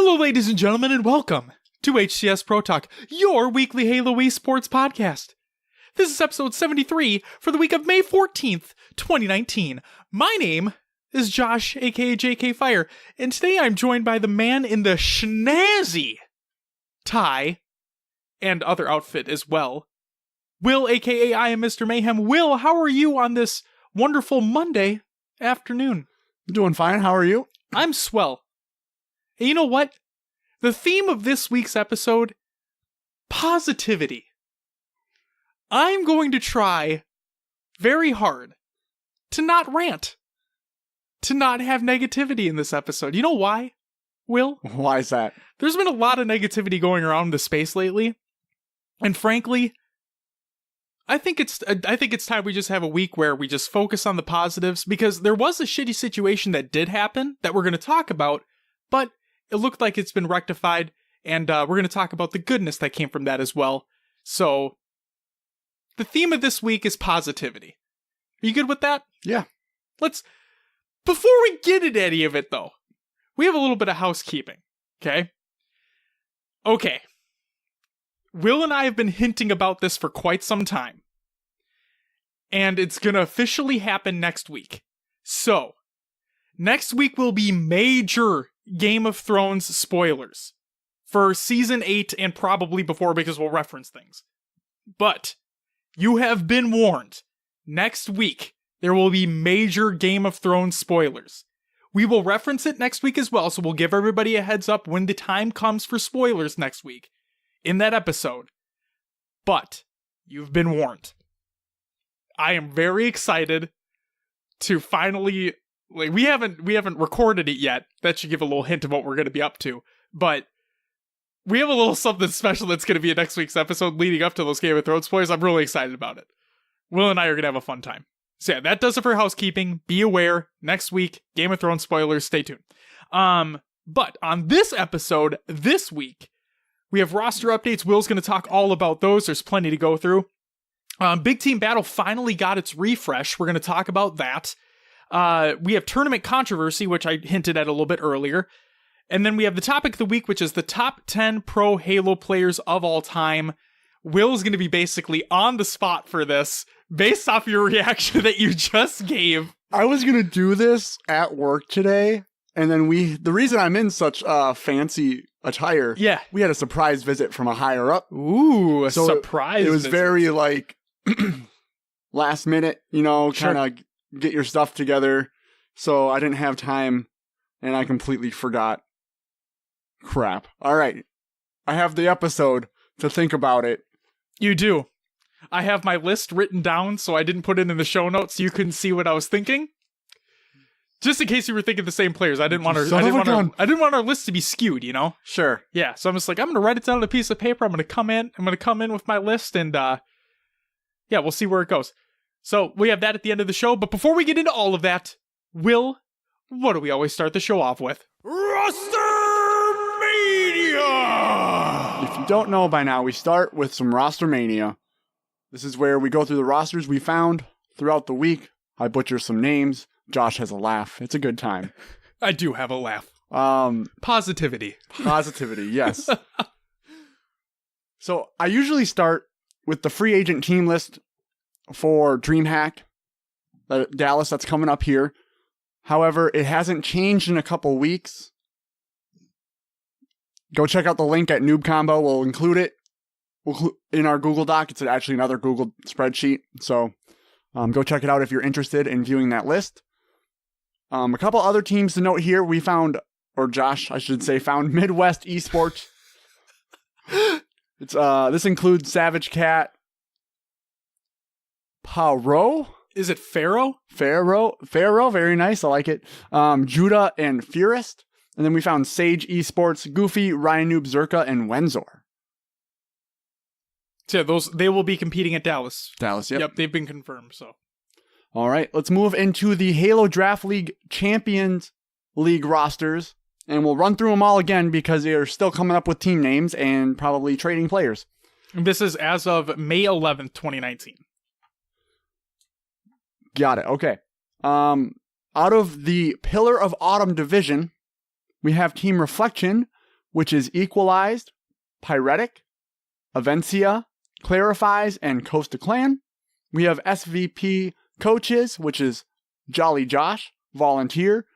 Hello, ladies and gentlemen, and welcome to HCS Pro Talk, your weekly Halo esports podcast. This is episode 73 for the week of May 14th, 2019. My name is Josh, aka JK Fire, and today I'm joined by the man in the schnazzy tie and other outfit as well, Will, aka I am Mr. Mayhem. Will, how are you on this wonderful Monday afternoon? Doing fine. How are you? I'm swell. And you know what? The theme of this week's episode, positivity. I'm going to try very hard to not rant, to not have negativity in this episode. You know why, Will? Why is that? There's been a lot of negativity going around the space lately, and frankly, I think it's time we just have a week where we just focus on the positives, because there was a shitty situation that did happen that we're going to talk about, but it looked like it's been rectified, and we're going to talk about the goodness that came from that as well. So, the theme of this week is positivity. Are you good with that? Yeah. Before we get into any of it though, we have a little bit of housekeeping, okay? Okay. Will and I have been hinting about this for quite some time, and it's going to officially happen next week. So, next week will be major Game of Thrones spoilers for Season 8 and probably before, because we'll reference things. But you have been warned. Next week, there will be major Game of Thrones spoilers. We will reference it next week as well, so we'll give everybody a heads up when the time comes for spoilers next week in that episode. But you've been warned. I am very excited to finally... we haven't recorded it yet. That should give a little hint of what we're going to be up to. But we have a little something special that's going to be in next week's episode leading up to those Game of Thrones spoilers. I'm really excited about it. Will and I are going to have a fun time. So yeah, that does it for housekeeping. Be aware, next week, Game of Thrones spoilers. Stay tuned. But on this episode, this week, we have roster updates. Will's going to talk all about those. There's plenty to go through. Big Team Battle finally got its refresh. We're going to talk about that. We have tournament controversy, which I hinted at a little bit earlier. And then we have the topic of the week, which is the top 10 pro Halo players of all time. Will's going to be basically on the spot for this, based off your reaction that you just gave. I was going to do this at work today, and then the reason I'm in such fancy attire, we had a surprise visit from a higher up. Ooh, a surprise It was visit. very, last minute, kind of get your stuff together. So I didn't have time, and I completely forgot. Crap. All right. I have the episode to think about it. You do. I have my list written down, so I didn't put it in the show notes so you couldn't see what I was thinking. Just in case you were thinking the same players. I didn't want our list to be skewed, Sure. Yeah, so I'm just like, I'm going to write it down on a piece of paper. I'm going to come in with my list, and we'll see where it goes. So we have that at the end of the show, but before we get into all of that, Will, what do we always start the show off with? Roster Mania! If you don't know by now, we start with some Roster Mania. This is where we go through the rosters we found throughout the week. I butcher some names. Josh has a laugh. It's a good time. I do have a laugh. Positivity. Positivity, yes. So I usually start with the free agent team list for DreamHack, Dallas, that's coming up here. However, it hasn't changed in a couple weeks. Go check out the link at Noob Combo. We'll include it in our Google Doc. It's actually another Google spreadsheet. So go check it out if you're interested in viewing that list. A couple other teams to note here. We found, or Josh, I should say, found Midwest Esports. This includes Savage Cat, Paro? Is it Pharaoh? Pharaoh, very nice. I like it. Judah and Furist. And then we found Sage Esports, Goofy, Ryan Noob, Zerka, and Wenzor. So yeah, they will be competing at Dallas. Dallas, yep. Yep, they've been confirmed, so. All right, let's move into the Halo Draft League Champions League rosters. And we'll run through them all again because they're still coming up with team names and probably trading players. And this is as of May 11th, 2019. Got it. Okay. Out of the Pillar of Autumn division, we have Team Reflection which is Equalized, Pyretic, Avencia, Clarifies, and Costa Clan. We have SVP Coaches, which is Jolly Josh, Volunteer,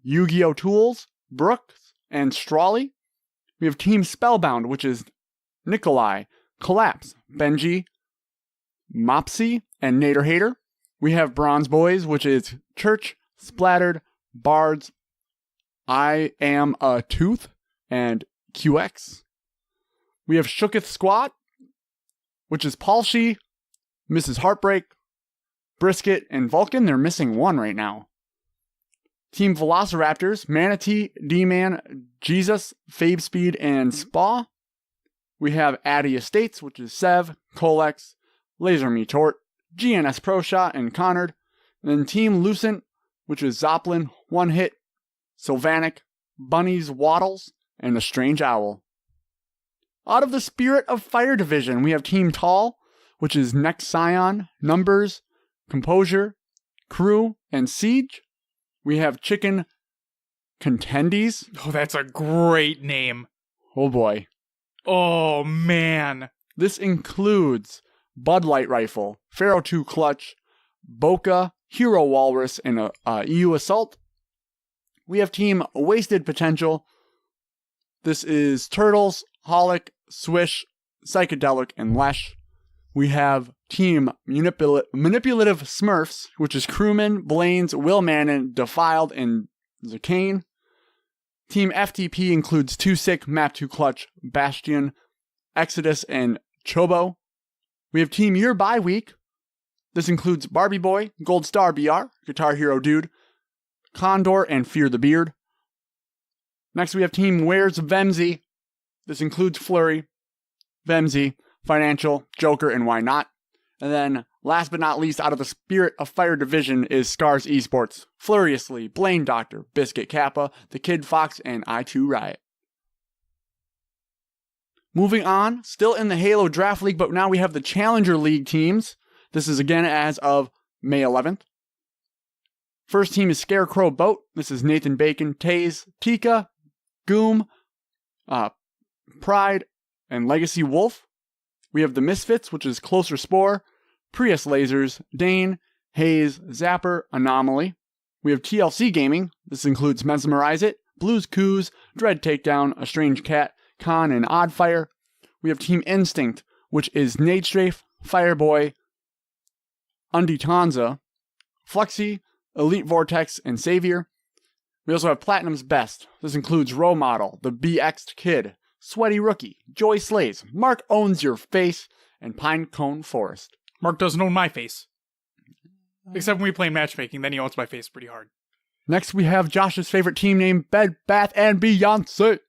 Yu-Gi-Oh! Tools, Brooks, and Strawley. We have Team Spellbound, which is Nikolai, Collapse, Benji, Mopsy, and Nader Hater. We have Bronze Boys, which is Church, Splattered, Bards, I Am a Tooth, and QX. We have Shooketh Squad, which is Palshi, Mrs. Heartbreak, Brisket, and Vulcan. They're missing one right now. Team Velociraptors, Manatee, D-Man, Jesus, Fabe Speed, and Spa. We have Addy Estates, which is Sev, Colex, Laser Me Tort, GNS Pro Shot, and Connard. And then Team Lucent, which is Zoplin, One Hit, Sylvanic, Bunnies, Waddles, and the Strange Owl. Out of the Spirit of Fire Division, we have Team Tall, which is Next Scion, Numbers, Composure, Crew, and Siege. We have Chicken Contendies. Oh, that's a great name. Oh boy. Oh, man. This includes Bud Light Rifle, Pharaoh 2 Clutch, Boca, Hero Walrus, and EU Assault. We have Team Wasted Potential. This is Turtles, Holic, Swish, Psychedelic, and Lesh. We have Team Manipulative Smurfs, which is Crewman, Blaine's, Will Mannon, Defiled, and Zakane. Team FTP includes 2 Sick, Map 2 Clutch, Bastion, Exodus, and Chobo. We have Team Year Bye Week. This includes Barbie Boy, Gold Star BR, Guitar Hero Dude, Condor, and Fear the Beard. Next we have Team Where's Vemsy. This includes Flurry, Vemsy, Financial, Joker, and Why Not. And then, last but not least, out of the Spirit of Fire Division is Scars Esports, Furiously, Blaine Doctor, Biscuit Kappa, The Kid Fox, and I2 Riot. Moving on, still in the Halo Draft League, but now we have the Challenger League teams. This is again as of May 11th. First team is Scarecrow Boat. This is Nathan Bacon, Taze, Tika, Goom, Pride, and Legacy Wolf. We have the Misfits, which is Closer Spore, Prius Lasers, Dane, Haze, Zapper, Anomaly. We have TLC Gaming. This includes Mesmerize It, Blues Coos, Dread Takedown, A Strange Cat, Khan, and Oddfire. We have Team Instinct, which is Nade Strafe, Fireboy, Unditanza, Fluxy, Elite Vortex, and Savior. We also have Platinum's Best. This includes Row Model, The BX Kid, Sweaty Rookie, Joy Slays, Mark Owns Your Face, and Pinecone Forest. Mark doesn't own my face. Except when we play matchmaking, then he owns my face pretty hard. Next, we have Josh's favorite team name, Bed, Bath, and Beyonce.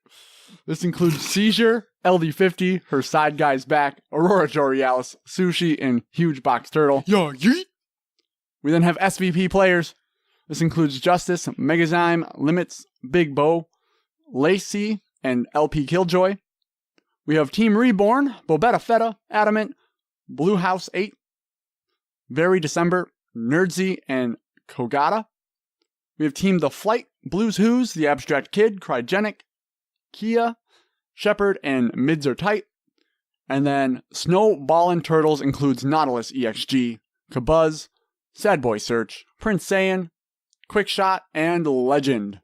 This includes Seizure, LD50, Her Side Guy's Back, Aurora Borealis, Sushi, and Huge Box Turtle. Yo, yeet! We then have SVP players. This includes Justice, Megazyme, Limits, Big Bo, Lacey, and LP Killjoy. We have Team Reborn, Bobetta Feta, Adamant, Blue House 8, Very December, Nerdsy, and Kogata. We have Team The Flight, Blues Who's, The Abstract Kid, Cryogenic, Kia, Shepard, and Mids Are Tight. And then Snowballin' Turtles includes Nautilus EXG, Kabuzz, Sad Boy Search, Prince Saiyan, Quickshot, and Legend.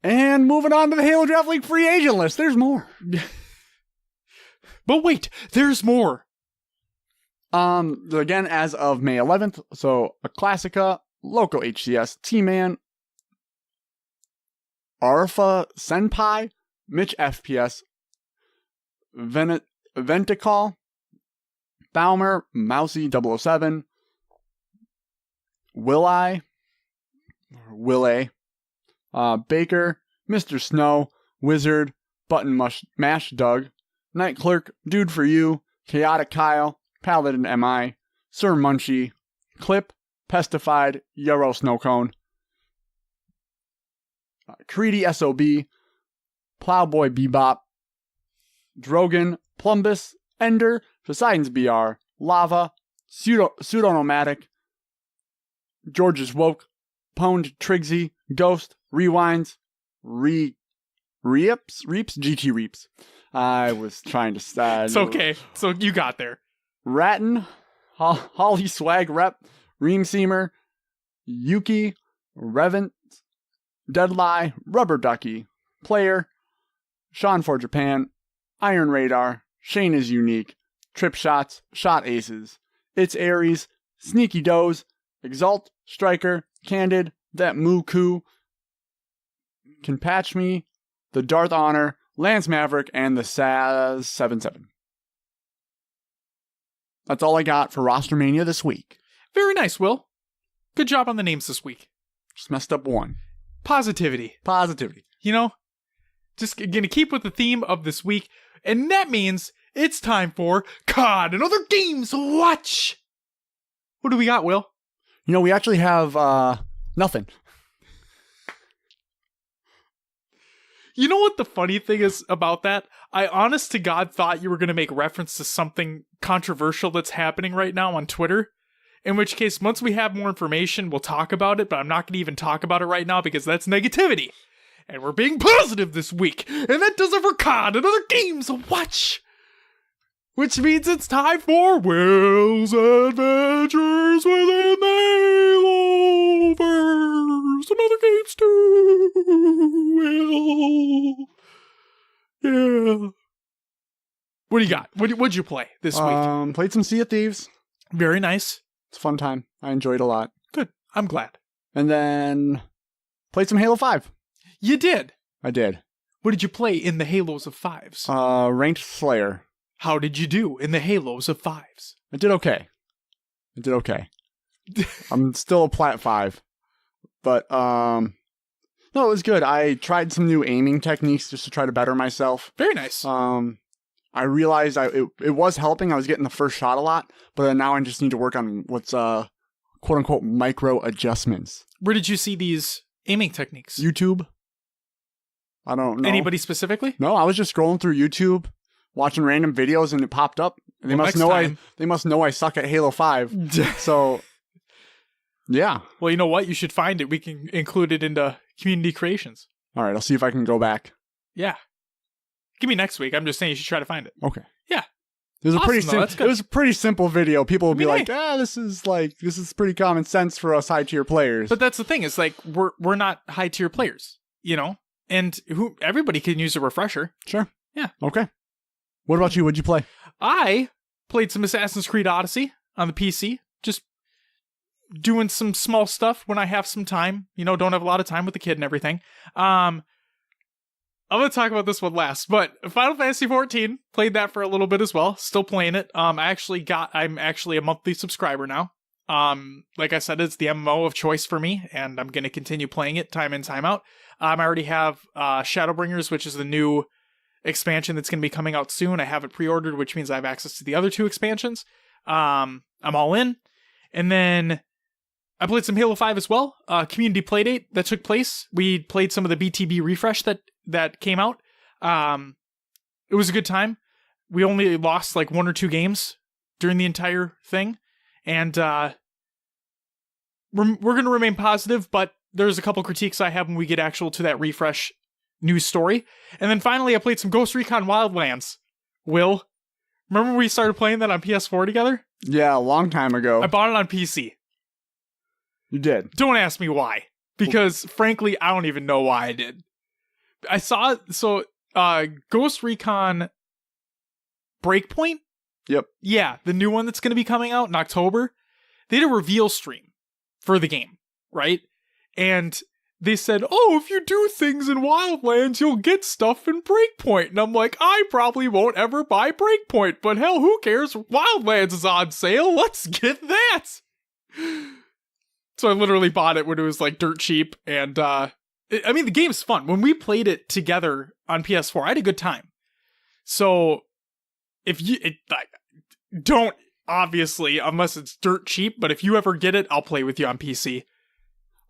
And moving on to the Halo Draft League free agent list. There's more. But wait, there's more. Again, as of May 11th, so a Classica, Loco HCS, T-Man, Arfa Senpai, Mitch FPS, Venticall, Baumer, Mousy 007, Will-A, Baker, Mr. Snow, Wizard, Button Mash Doug, Night Clerk, Dude for You, Chaotic Kyle, Paladin MI, Sir Munchie, Clip, Pestified, Yarrow Snowcone, Creedy SOB, Plowboy Bebop, Drogon, Plumbus, Ender, Poseidon's BR, Lava, Pseudonomatic, George's Woke, Pwned Trigsy, Ghost, Rewinds, Reaps, GT Reaps. I was trying to start. It's okay. So you got there. Ratton, Holly Swag Rep, Reamseamer, Yuki, Revent, Deadlie, Rubber Ducky, Player, Sean for Japan, Iron Radar, Shayne is Unique, Trip Shots, Shot Aces, It's Aries, Sneaky Doze, Exalt, Striker, Candid, That Muku, Can Patch Me, The Darth Honor, Lance Maverick, and the Saz77. That's all I got for Roster Mania this week. Very nice, Will. Good job on the names this week. Just messed up one. Positivity. You know, just gonna keep with the theme of this week, and that means it's time for COD and Other Games to Watch. What do we got, Will? You know, we actually have nothing. You know what the funny thing is about that? I honest to God thought you were going to make reference to something controversial that's happening right now on Twitter. In which case, once we have more information, we'll talk about it, but I'm not going to even talk about it right now because that's negativity. And we're being positive this week. And that does it for COD and Other Games to Watch. Which means it's time for Will's Adventures Within the Haloverse and Other Games too. Will. Yeah. What do you got? What'd you play this week? Played some Sea of Thieves. Very nice. It's a fun time. I enjoyed it a lot. Good. I'm glad. And then played some Halo 5. You did? I did. What did you play in the Halos of Fives? Ranked Slayer. How did you do in the Halos of Fives? I did okay. I'm still a Plat 5. But, no, it was good. I tried some new aiming techniques just to try to better myself. Very nice. I realized it was helping. I was getting the first shot a lot, but now I just need to work on what's quote-unquote micro adjustments. Where did you see these aiming techniques? YouTube. I don't know. Anybody specifically? No, I was just scrolling through YouTube, watching random videos, and it popped up. They must know I suck at Halo 5. So, yeah. Well, you know what? You should find it. We can include it into community creations. All right, I'll see if I can go back. Yeah. Give me next week. I'm just saying you should try to find it. Okay. Yeah. It was a pretty simple video. People would be like, this is pretty common sense for us high tier players. But that's the thing. It's like we're not high tier players, you know? And everybody can use a refresher. Sure. Yeah. Okay. What about you? What'd you play? I played some Assassin's Creed Odyssey on the PC. Just doing some small stuff when I have some time. You know, don't have a lot of time with the kid and everything. I'm going to talk about this one last, but Final Fantasy XIV, played that for a little bit as well. Still playing it. I'm actually a monthly subscriber now. Like I said, it's the MMO of choice for me, and I'm going to continue playing it time in, time out. I already have Shadowbringers, which is the new expansion that's going to be coming out soon. I have it pre-ordered, which means I have access to the other two expansions. I'm all in. And then I played some Halo 5 as well. Community Playdate that took place. We played some of the BTB refresh that came out. It was a good time. We only lost like 1 or 2 games during the entire thing. And we're going to remain positive, but there's a couple critiques I have when we get actual to that refresh news story. And then finally, I played some Ghost Recon Wildlands. Will, remember we started playing that on PS4 together? Yeah, a long time ago. I bought it on PC. You did? Don't ask me why. Because, frankly, I don't even know why I did. I saw it, so, Ghost Recon Breakpoint? Yep. Yeah, the new one that's going to be coming out in October. They did a reveal stream for the game, right? And they said, oh, if you do things in Wildlands, you'll get stuff in Breakpoint. And I'm like, I probably won't ever buy Breakpoint, but hell, who cares? Wildlands is on sale. Let's get that. So I literally bought it when it was like dirt cheap. And, I mean, the game's fun. When we played it together on PS4, I had a good time. So if you don't, obviously, unless it's dirt cheap, but if you ever get it, I'll play with you on PC.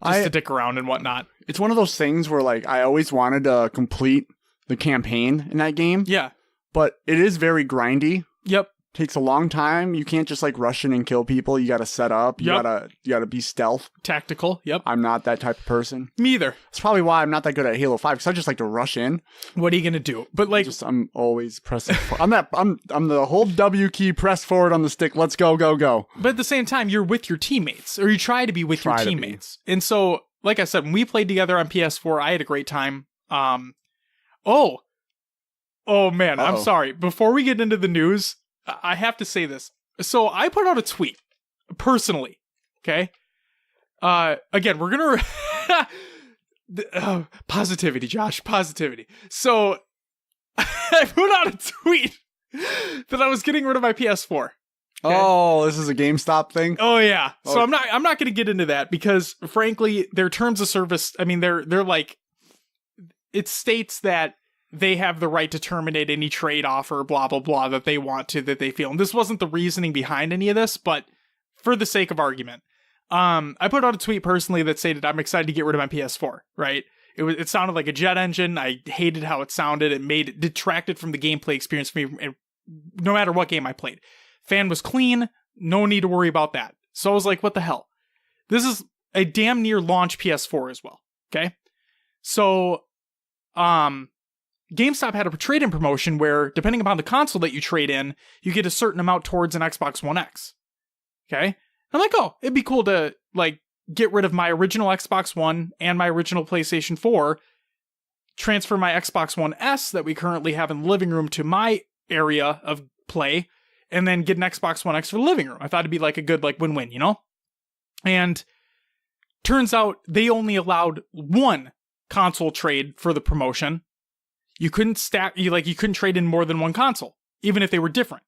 Just to dick around and whatnot. It's one of those things where, like, I always wanted to complete the campaign in that game. Yeah. But it is very grindy. Yep. takes a long time. You can't just like rush in and kill people. You got to set up. You gotta be stealth. Tactical. Yep. I'm not that type of person. Me either. That's probably why I'm not that good at Halo 5 because I just like to rush in. What are you gonna do? But like, I'm always pressing. I'm the whole W key. Press forward on the stick. Let's go. But at the same time, you're with your teammates, or you try to be with your teammates. And so, like I said, when we played together on PS4, I had a great time. Oh man, I'm sorry. Before we get into the news, I have to say this. So I put out a tweet, personally, okay? Again, we're gonna... positivity, Josh, positivity. So, I put out a tweet that I was getting rid of my PS4. Okay? Oh, this is a GameStop thing? Oh, yeah. Oh. So I'm not gonna get into that, because, frankly, their terms of service, I mean, they're like... It states that they have the right to terminate any trade offer, blah, blah, blah, that they want to, that they feel. And this wasn't the reasoning behind any of this, but for the sake of argument, I put out a tweet personally that stated I'm excited to get rid of my PS4, right? It sounded like a jet engine. I hated how it sounded. It detracted from the gameplay experience for me, no matter what game I played. Fan was clean. No need to worry about that. So I was like, what the hell? This is a damn near launch PS4 as well, okay? So, GameStop had a trade-in promotion where, depending upon the console that you trade in, you get a certain amount towards an Xbox One X. Okay? I'm like, oh, it'd be cool to, like, get rid of my original Xbox One and my original PlayStation 4, transfer my Xbox One S that we currently have in the living room to my area of play, and then get an Xbox One X for the living room. I thought it'd be, like, a good, like, win-win, you know? And turns out they only allowed one console trade for the promotion. You couldn't you couldn't trade in more than one console, even if they were different.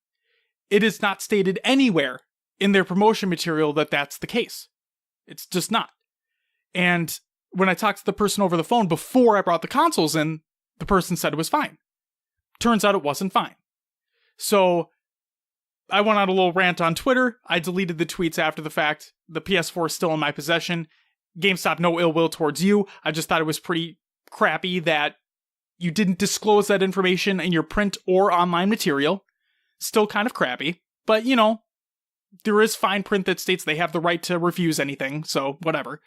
It is not stated anywhere in their promotion material that that's the case. It's just not. And when I talked to the person over the phone before I brought the consoles in, the person said it was fine. Turns out it wasn't fine. So I went on a little rant on Twitter. I deleted the tweets after the fact. The PS4 is still in my possession. GameStop, no ill will towards you. I just thought it was pretty crappy that you didn't disclose that information in your print or online material. Still kind of crappy. But, you know, there is fine print that states they have the right to refuse anything. So, whatever.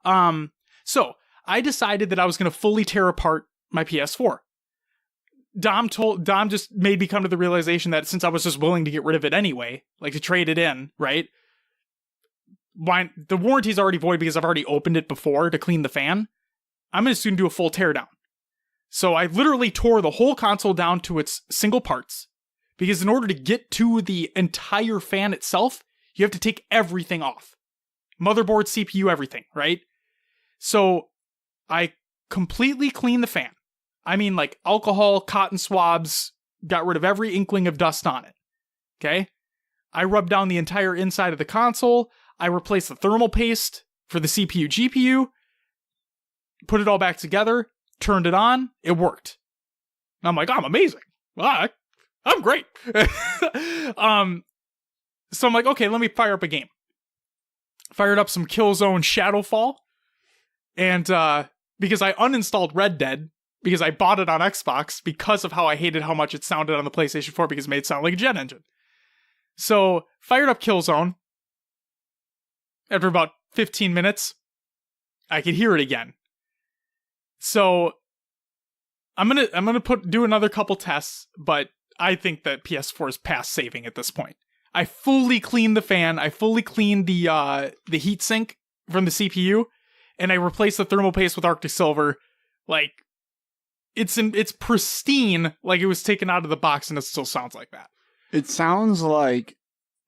So, I decided that I was going to fully tear apart my PS4. Dom just made me come to the realization that since I was just willing to get rid of it anyway, like to trade it in, right? The warranty's already void because I've already opened it before to clean the fan. I'm going to soon do a full teardown. So I literally tore the whole console down to its single parts, because in order to get to the entire fan itself, you have to take everything off. Motherboard, CPU, everything, right? So I completely cleaned the fan. I mean, like alcohol, cotton swabs, got rid of every inkling of dust on it. Okay? I rubbed down the entire inside of the console. I replaced the thermal paste for the CPU, GPU, put it all back together, turned it on, it worked. And I'm like, I'm amazing. Well, I'm great. So I'm like, okay, let me fire up a game. Fired up some Killzone Shadowfall. And because I uninstalled Red Dead, because I bought it on Xbox because of how I hated how much it sounded on the PlayStation 4 because it made it sound like a jet engine. So, fired up Killzone. After about 15 minutes, I could hear it again. So, I'm gonna do another couple tests, but I think that PS4 is past saving at this point. I fully cleaned the fan. I fully cleaned the heatsink from the CPU, and I replaced the thermal paste with Arctic Silver. Like, it's pristine, like it was taken out of the box, and it still sounds like that. It sounds like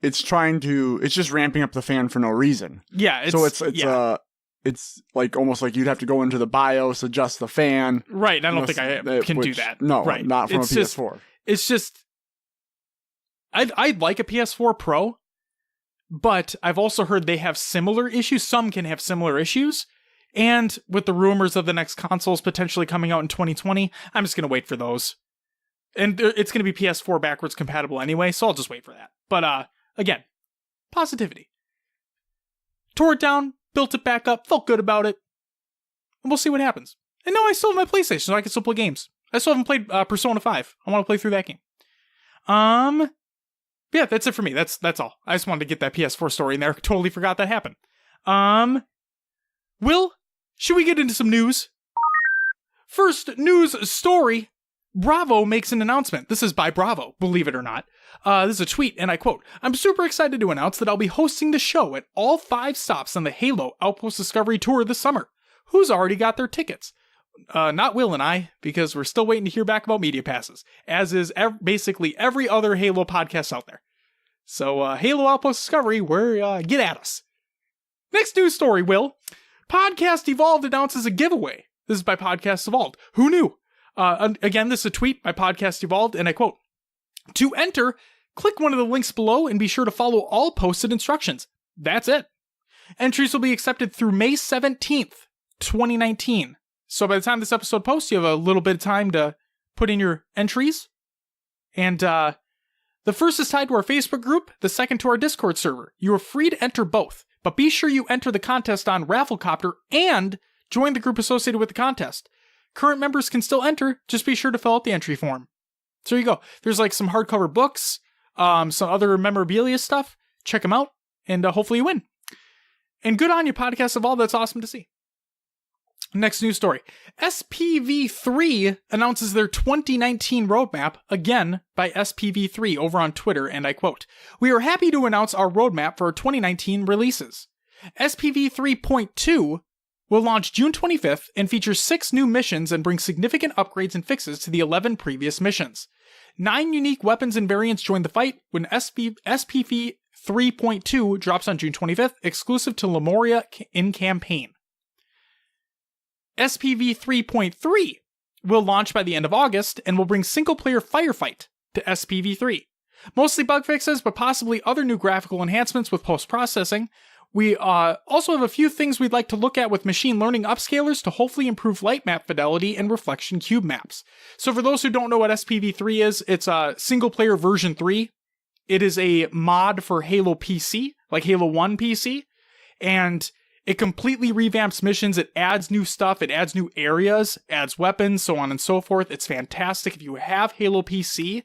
it's just ramping up the fan for no reason. Yeah, it's like almost like you'd have to go into the BIOS, adjust the fan. Right, I don't think I can do that. No, right. Not from a PS4. It's just, I'd like a PS4 Pro, but I've also heard they have similar issues. Some can have similar issues. And with the rumors of the next consoles potentially coming out in 2020, I'm just going to wait for those. And it's going to be PS4 backwards compatible anyway, so I'll just wait for that. But, again, positivity. Tore it down, built it back up, felt good about it. And we'll see what happens. And no, I still have my PlayStation, so I can still play games. I still haven't played Persona 5. I want to play through that game. Yeah, that's it for me. That's all. I just wanted to get that PS4 story in there. Totally forgot that happened. Will, should we get into some news? First news story. Bravo makes an announcement. This is by Bravo, believe it or not. This is a tweet, and I quote, "I'm super excited to announce that I'll be hosting the show at all 5 stops on the Halo Outpost Discovery Tour this summer. Who's already got their tickets?" Not Will and I, because we're still waiting to hear back about media passes, as is basically every other Halo podcast out there. So, Halo Outpost Discovery, get at us. Next news story, Will. Podcast Evolved announces a giveaway. This is by Podcast Evolved. Who knew? Again, this is a tweet by Podcast Evolved, and I quote, "To enter, click one of the links below and be sure to follow all posted instructions. That's it. Entries will be accepted through May 17th, 2019. So by the time this episode posts, you have a little bit of time to put in your entries. And the first is tied to our Facebook group, the second to our Discord server. You are free to enter both, but be sure you enter the contest on Rafflecopter and join the group associated with the contest. Current members can still enter, just be sure to fill out the entry form." So there you go. There's like some hardcover books, some other memorabilia stuff. Check them out, and hopefully you win. And good on you, Podcast Evolved. That's awesome to see. Next news story. SPV3 announces their 2019 roadmap, again by SPV3 over on Twitter, and I quote, "We are happy to announce our roadmap for our 2019 releases. SPV 3.2 will launch June 25th and features 6 new missions and bring significant upgrades and fixes to the 11 previous missions. 9 unique weapons and variants join the fight when SPV 3.2 drops on June 25th, exclusive to Lemuria in campaign. SPV 3.3 will launch by the end of August and will bring single-player firefight to SPV 3. Mostly bug fixes, but possibly other new graphical enhancements with post-processing. We also have a few things we'd like to look at with machine learning upscalers to hopefully improve light map fidelity and reflection cube maps. So for those who don't know what SPV3 is, it's a single-player version 3. It is a mod for Halo PC, like Halo 1 PC, and it completely revamps missions, it adds new stuff, it adds new areas, adds weapons, so on and so forth. It's fantastic. If you have Halo PC,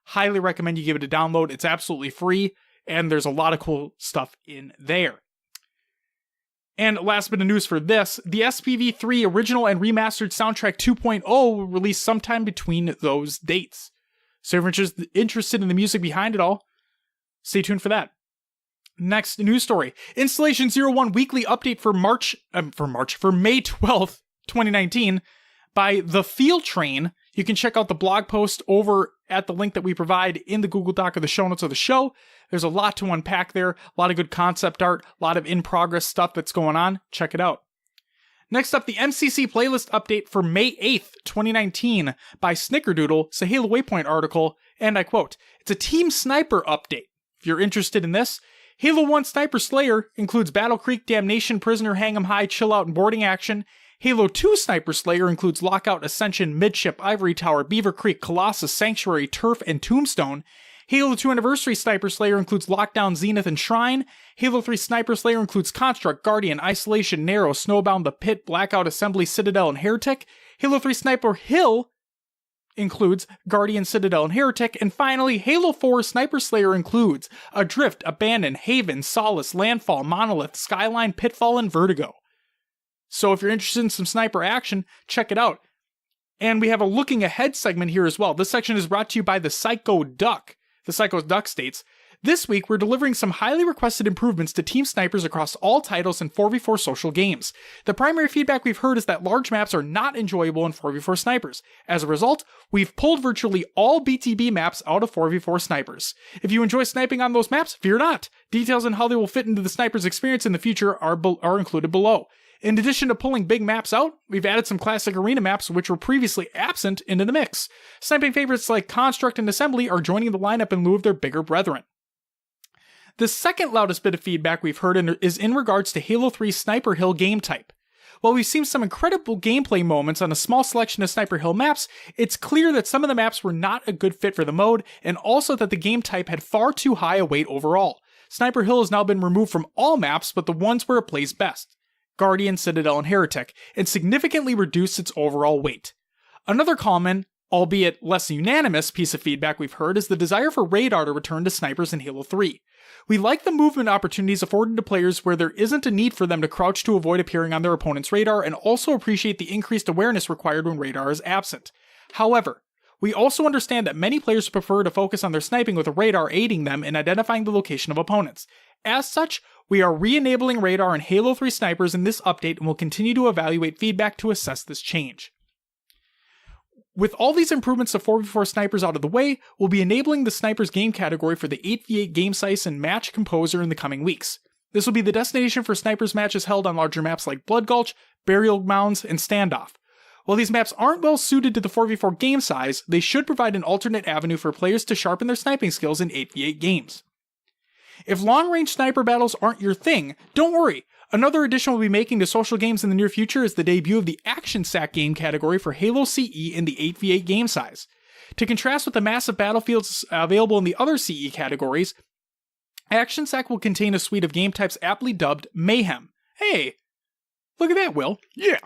highly recommend you give it a download. It's absolutely free, and there's a lot of cool stuff in there. And last bit of news for this, the SPV3 original and remastered soundtrack 2.0 will release sometime between those dates. So if you're interested in the music behind it all, stay tuned for that. Next news story. Installation 01 weekly update for May 12th, 2019 by The Feel Train. You can check out the blog post over at the link that we provide in the Google Doc or the show notes of the show. There's a lot to unpack there, a lot of good concept art, a lot of in-progress stuff that's going on. Check it out. Next up, the MCC playlist update for May 8th, 2019 by Snickerdoodle. It's a Halo Waypoint article, and I quote, "It's a Team Sniper update. If you're interested in this, Halo 1 Sniper Slayer includes Battle Creek, Damnation, Prisoner, Hang 'em High, Chill Out, and Boarding action. Halo 2 Sniper Slayer includes Lockout, Ascension, Midship, Ivory Tower, Beaver Creek, Colossus, Sanctuary, Turf, and Tombstone. Halo 2 Anniversary Sniper Slayer includes Lockdown, Zenith, and Shrine. Halo 3 Sniper Slayer includes Construct, Guardian, Isolation, Narrow, Snowbound, The Pit, Blackout, Assembly, Citadel, and Heretic. Halo 3 Sniper Hill includes Guardian, Citadel, and Heretic. And finally, Halo 4 Sniper Slayer includes Adrift, Abandon, Haven, Solace, Landfall, Monolith, Skyline, Pitfall, and Vertigo. So if you're interested in some sniper action, check it out. And we have a looking ahead segment here as well. This section is brought to you by the Psycho Duck. The Psycho Duck states, "This week, we're delivering some highly requested improvements to Team Snipers across all titles in 4v4 social games. The primary feedback we've heard is that large maps are not enjoyable in 4v4 Snipers. As a result, we've pulled virtually all BTB maps out of 4v4 Snipers. If you enjoy sniping on those maps, fear not. Details on how they will fit into the Sniper's experience in the future are included below. In addition to pulling big maps out, we've added some classic arena maps which were previously absent into the mix. Sniping favorites like Construct and Assembly are joining the lineup in lieu of their bigger brethren." The second loudest bit of feedback we've heard is in regards to Halo 3 Sniper Hill game type. While we've seen some incredible gameplay moments on a small selection of Sniper Hill maps, it's clear that some of the maps were not a good fit for the mode, and also that the game type had far too high a weight overall. Sniper Hill has now been removed from all maps but the ones where it plays best, Guardian, Citadel, and Heretic, and significantly reduced its overall weight. Another comment Albeit less unanimous piece of feedback we've heard is the desire for radar to return to snipers in Halo 3. We like the movement opportunities afforded to players where there isn't a need for them to crouch to avoid appearing on their opponent's radar, and also appreciate the increased awareness required when radar is absent. However, we also understand that many players prefer to focus on their sniping with a radar aiding them in identifying the location of opponents. As such, we are re-enabling radar in Halo 3 snipers in this update and will continue to evaluate feedback to assess this change. With all these improvements to 4v4 snipers out of the way, we'll be enabling the snipers game category for the 8v8 game size and match composer in the coming weeks. This will be the destination for snipers matches held on larger maps like Blood Gulch, Burial Mounds, and Standoff. While these maps aren't well suited to the 4v4 game size, they should provide an alternate avenue for players to sharpen their sniping skills in 8v8 games. If long-range sniper battles aren't your thing, don't worry. Another addition we'll be making to social games in the near future is the debut of the Action Sack game category for Halo CE in the 8v8 game size. To contrast with the massive battlefields available in the other CE categories, Action Sack will contain a suite of game types aptly dubbed Mayhem. Hey, look at that, Will. Yeah.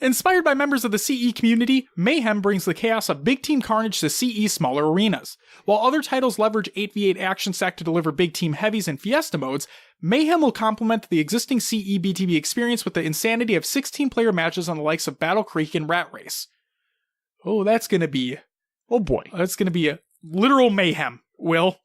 Inspired by members of the CE community, Mayhem brings the chaos of big team carnage to CE smaller arenas. While other titles leverage 8v8 Action Sack to deliver big team heavies and fiesta modes, Mayhem will complement the existing CE BTB experience with the insanity of 16-player matches on the likes of Battle Creek and Rat Race. Oh, that's gonna be... Oh boy. That's gonna be a literal mayhem, Will.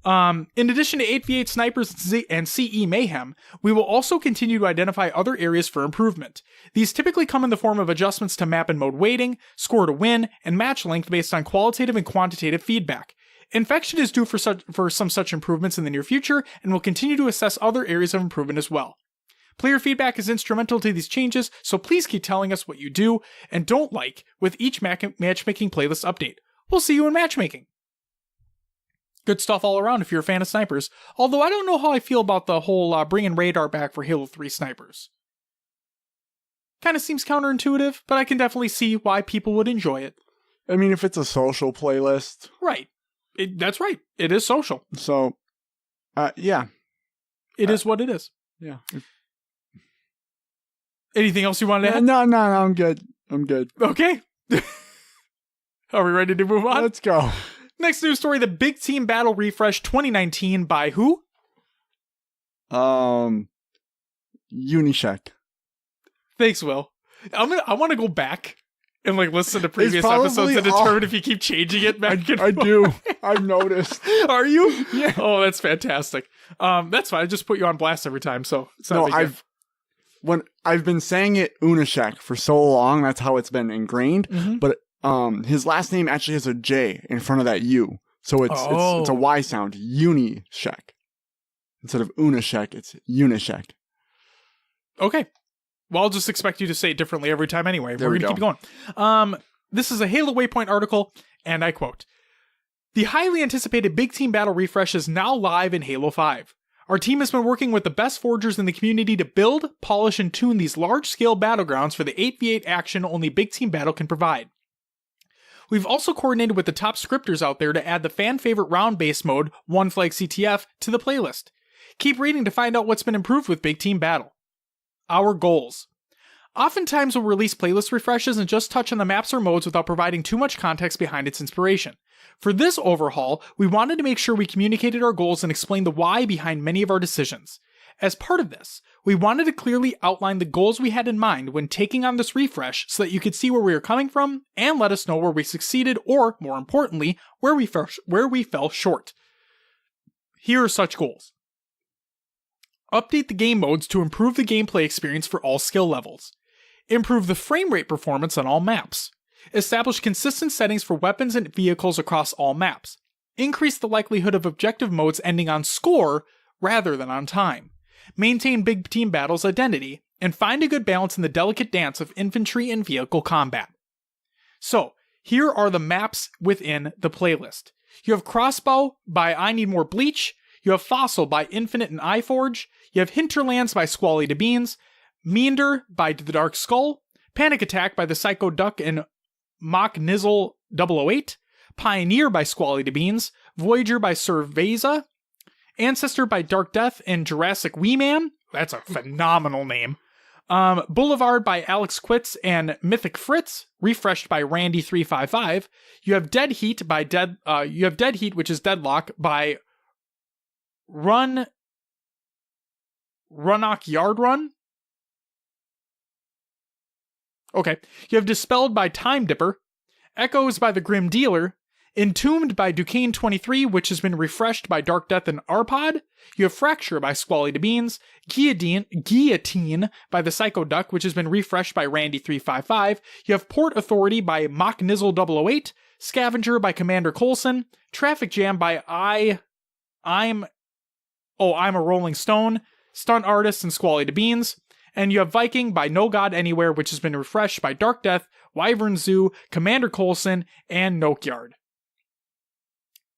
In addition to 8v8 snipers and CE mayhem, we will also continue to identify other areas for improvement. These typically come in the form of adjustments to map and mode weighting, score to win, and match length based on qualitative and quantitative feedback. Infection is due for some such improvements in the near future, and will continue to assess other areas of improvement as well. Player feedback is instrumental to these changes, so please keep telling us what you do and don't like with each matchmaking playlist update. We'll see you in matchmaking. Good stuff all around if you're a fan of snipers, although I don't know how I feel about the whole bringing radar back for Halo 3 snipers. Kind of seems counterintuitive, but I can definitely see why people would enjoy it. I mean, if it's a social playlist. Right. That's right. It is social. So, yeah. It is what it is. Yeah. Anything else you wanted to add? No, I'm good. I'm good. Okay. Are we ready to move on? Let's go. Next news story, the Big Team Battle Refresh 2019 by who? Unishek. Thanks, Will. I want to go back and listen to previous episodes and determine if you keep changing it back and forth. I do. I've noticed. Are you? Yeah. Oh, that's fantastic. That's fine. I just put you on blast every time, so it's not I've been saying it Unishek for so long, that's how it's been ingrained. Mm-hmm. But his last name actually has a J in front of that U. So it's a Y sound. Unishek. Instead of Unishek, it's Unishek. Okay. Well, I'll just expect you to say it differently every time anyway. We're going to keep going. This is a Halo Waypoint article, and I quote, "The highly anticipated Big Team Battle Refresh is now live in Halo 5. Our team has been working with the best forgers in the community to build, polish, and tune these large-scale battlegrounds for the 8v8 action only Big Team Battle can provide. We've also coordinated with the top scripters out there to add the fan-favorite round-based mode, One Flag CTF, to the playlist. Keep reading to find out what's been improved with Big Team Battle. Our goals. Oftentimes we'll release playlist refreshes and just touch on the maps or modes without providing too much context behind its inspiration. For this overhaul, we wanted to make sure we communicated our goals and explained the why behind many of our decisions. As part of this, we wanted to clearly outline the goals we had in mind when taking on this refresh so that you could see where we were coming from and let us know where we succeeded or, more importantly, where we fell short. Here are such goals. Update the game modes to improve the gameplay experience for all skill levels. Improve the frame rate performance on all maps. Establish consistent settings for weapons and vehicles across all maps. Increase the likelihood of objective modes ending on score rather than on time. Maintain Big Team Battle's identity, and find a good balance in the delicate dance of infantry and vehicle combat. So, here are the maps within the playlist. You have Crossbow by I Need More Bleach. You have Fossil by Infinite and iForge. You have Hinterlands by Squally to Beans. Meander by The Dark Skull. Panic Attack by the Psycho Duck and Mock Nizzle 008. Pioneer by Squally to Beans. Voyager by Cerveza. Ancestor by Dark Death and Jurassic Wee Man. That's a phenomenal name. Boulevard by Alex Quitz and Mythic Fritz, refreshed by Randy355. You have Dead Heat by you have Dead Heat, which is Deadlock, by Runnock Yard Run. Okay. You have Dispelled by Time Dipper, Echoes by the Grim Dealer, Entombed by Duquesne23, which has been refreshed by Dark Death and Arpod. You have Fracture by Squally to Beans, Guillotine by the Psycho Duck, which has been refreshed by Randy355. You have Port Authority by Mock Nizzle008, Scavenger by Commander Colson, Traffic Jam by I'm a Rolling Stone, Stunt Artist and Squally to Beans. And you have Viking by No God Anywhere, which has been refreshed by Dark Death, Wyvern Zoo, Commander Colson, and Nokyard.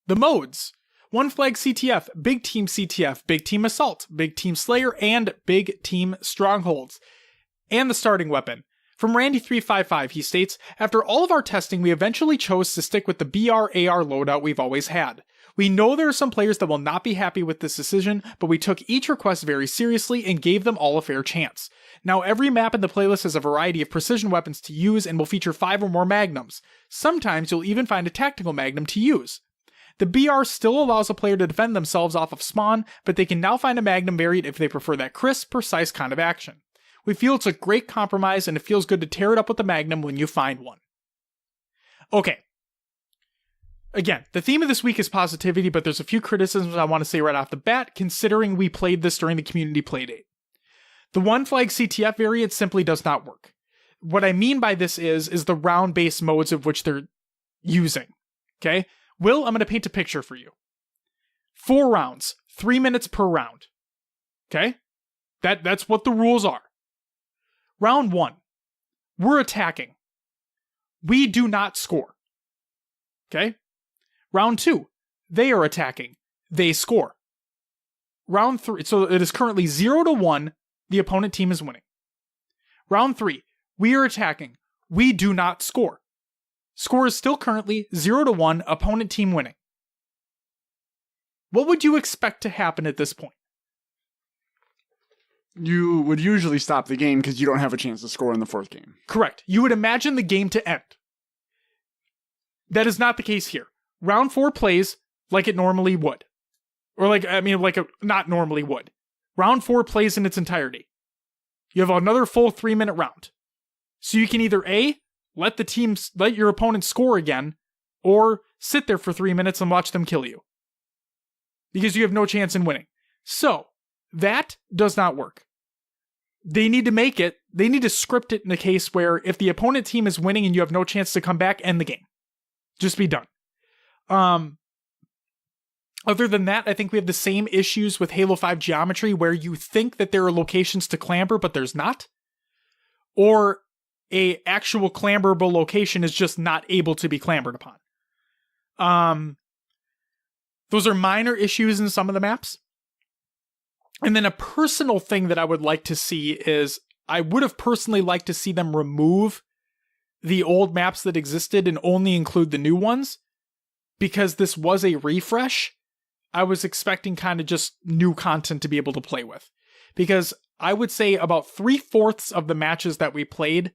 The modes: One Flag CTF, Big Team CTF, Big Team Assault, Big Team Slayer, and Big Team Strongholds. And the starting weapon. From Randy355, he states, after all of our testing, we eventually chose to stick with the BR-AR loadout we've always had. We know there are some players that will not be happy with this decision, but we took each request very seriously and gave them all a fair chance. Now every map in the playlist has a variety of precision weapons to use and will feature 5 or more magnums. Sometimes you'll even find a tactical magnum to use. The BR still allows a player to defend themselves off of spawn, but they can now find a magnum variant if they prefer that crisp, precise kind of action. We feel it's a great compromise and it feels good to tear it up with the magnum when you find one. Okay. Again, the theme of this week is positivity, but there's a few criticisms I want to say right off the bat, considering we played this during the community playdate. The One Flag CTF variant simply does not work. What I mean by this is the round-based modes of which they're using. Okay? Will, I'm going to paint a picture for you. 4 rounds, 3 minutes per round. Okay? That's what the rules are. Round 1. We're attacking. We do not score. Okay? Round 2, they are attacking. They score. Round 3, so it is currently 0-1, the opponent team is winning. Round 3, we are attacking. We do not score. Score is still currently 0-1, opponent team winning. What would you expect to happen at this point? You would usually stop the game because you don't have a chance to score in the fourth game. Correct. You would imagine the game to end. That is not the case here. Round 4 plays like it normally would. Or not normally would. Round 4 plays in its entirety. You have another full 3-minute round. So you can either A, let your opponent score again, or sit there for 3 minutes and watch them kill you. Because you have no chance in winning. So, that does not work. They need to script it in a case where if the opponent team is winning and you have no chance to come back, end the game. Just be done. Other than that, I think we have the same issues with Halo 5 geometry where you think that there are locations to clamber, but there's not. Or a actual clamberable location is just not able to be clambered upon. Those are minor issues in some of the maps. And then a personal thing that I would like to see is I would have personally liked to see them remove the old maps that existed and only include the new ones. Because this was a refresh, I was expecting kind of just new content to be able to play with. Because I would say about 3/4 of the matches that we played.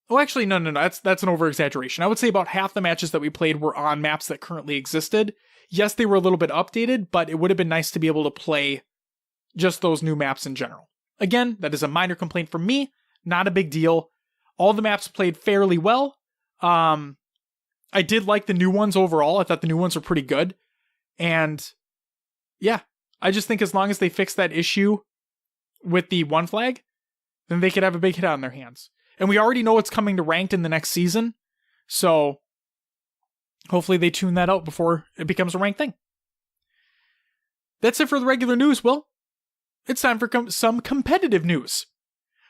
Oh, actually, no. That's an over-exaggeration. I would say about half the matches that we played were on maps that currently existed. Yes, they were a little bit updated, but it would have been nice to be able to play just those new maps in general. Again, that is a minor complaint from me. Not a big deal. All the maps played fairly well. I did like the new ones overall. I thought the new ones were pretty good. And yeah, I just think as long as they fix that issue with the One Flag, then they could have a big hit on their hands. And we already know it's coming to ranked in the next season. So hopefully they tune that out before it becomes a ranked thing. That's it for the regular news, Will. It's time for some competitive news.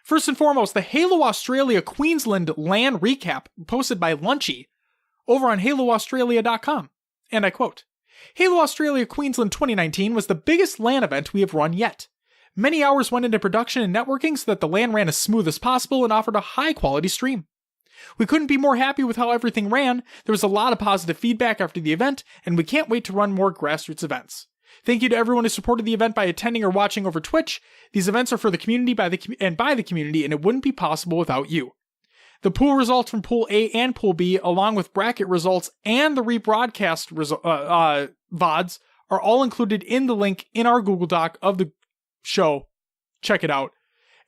First and foremost, the Halo Australia Queensland LAN recap posted by Lunchy over on HaloAustralia.com. And I quote, Halo Australia Queensland 2019 was the biggest LAN event we have run yet. Many hours went into production and networking so that the LAN ran as smooth as possible and offered a high-quality stream. We couldn't be more happy with how everything ran. There was a lot of positive feedback after the event, and we can't wait to run more grassroots events. Thank you to everyone who supported the event by attending or watching over Twitch. These events are for the community by the community, and it wouldn't be possible without you. The pool results from Pool A and Pool B, along with bracket results and the rebroadcast VODs, are all included in the link in our Google Doc of the show. Check it out.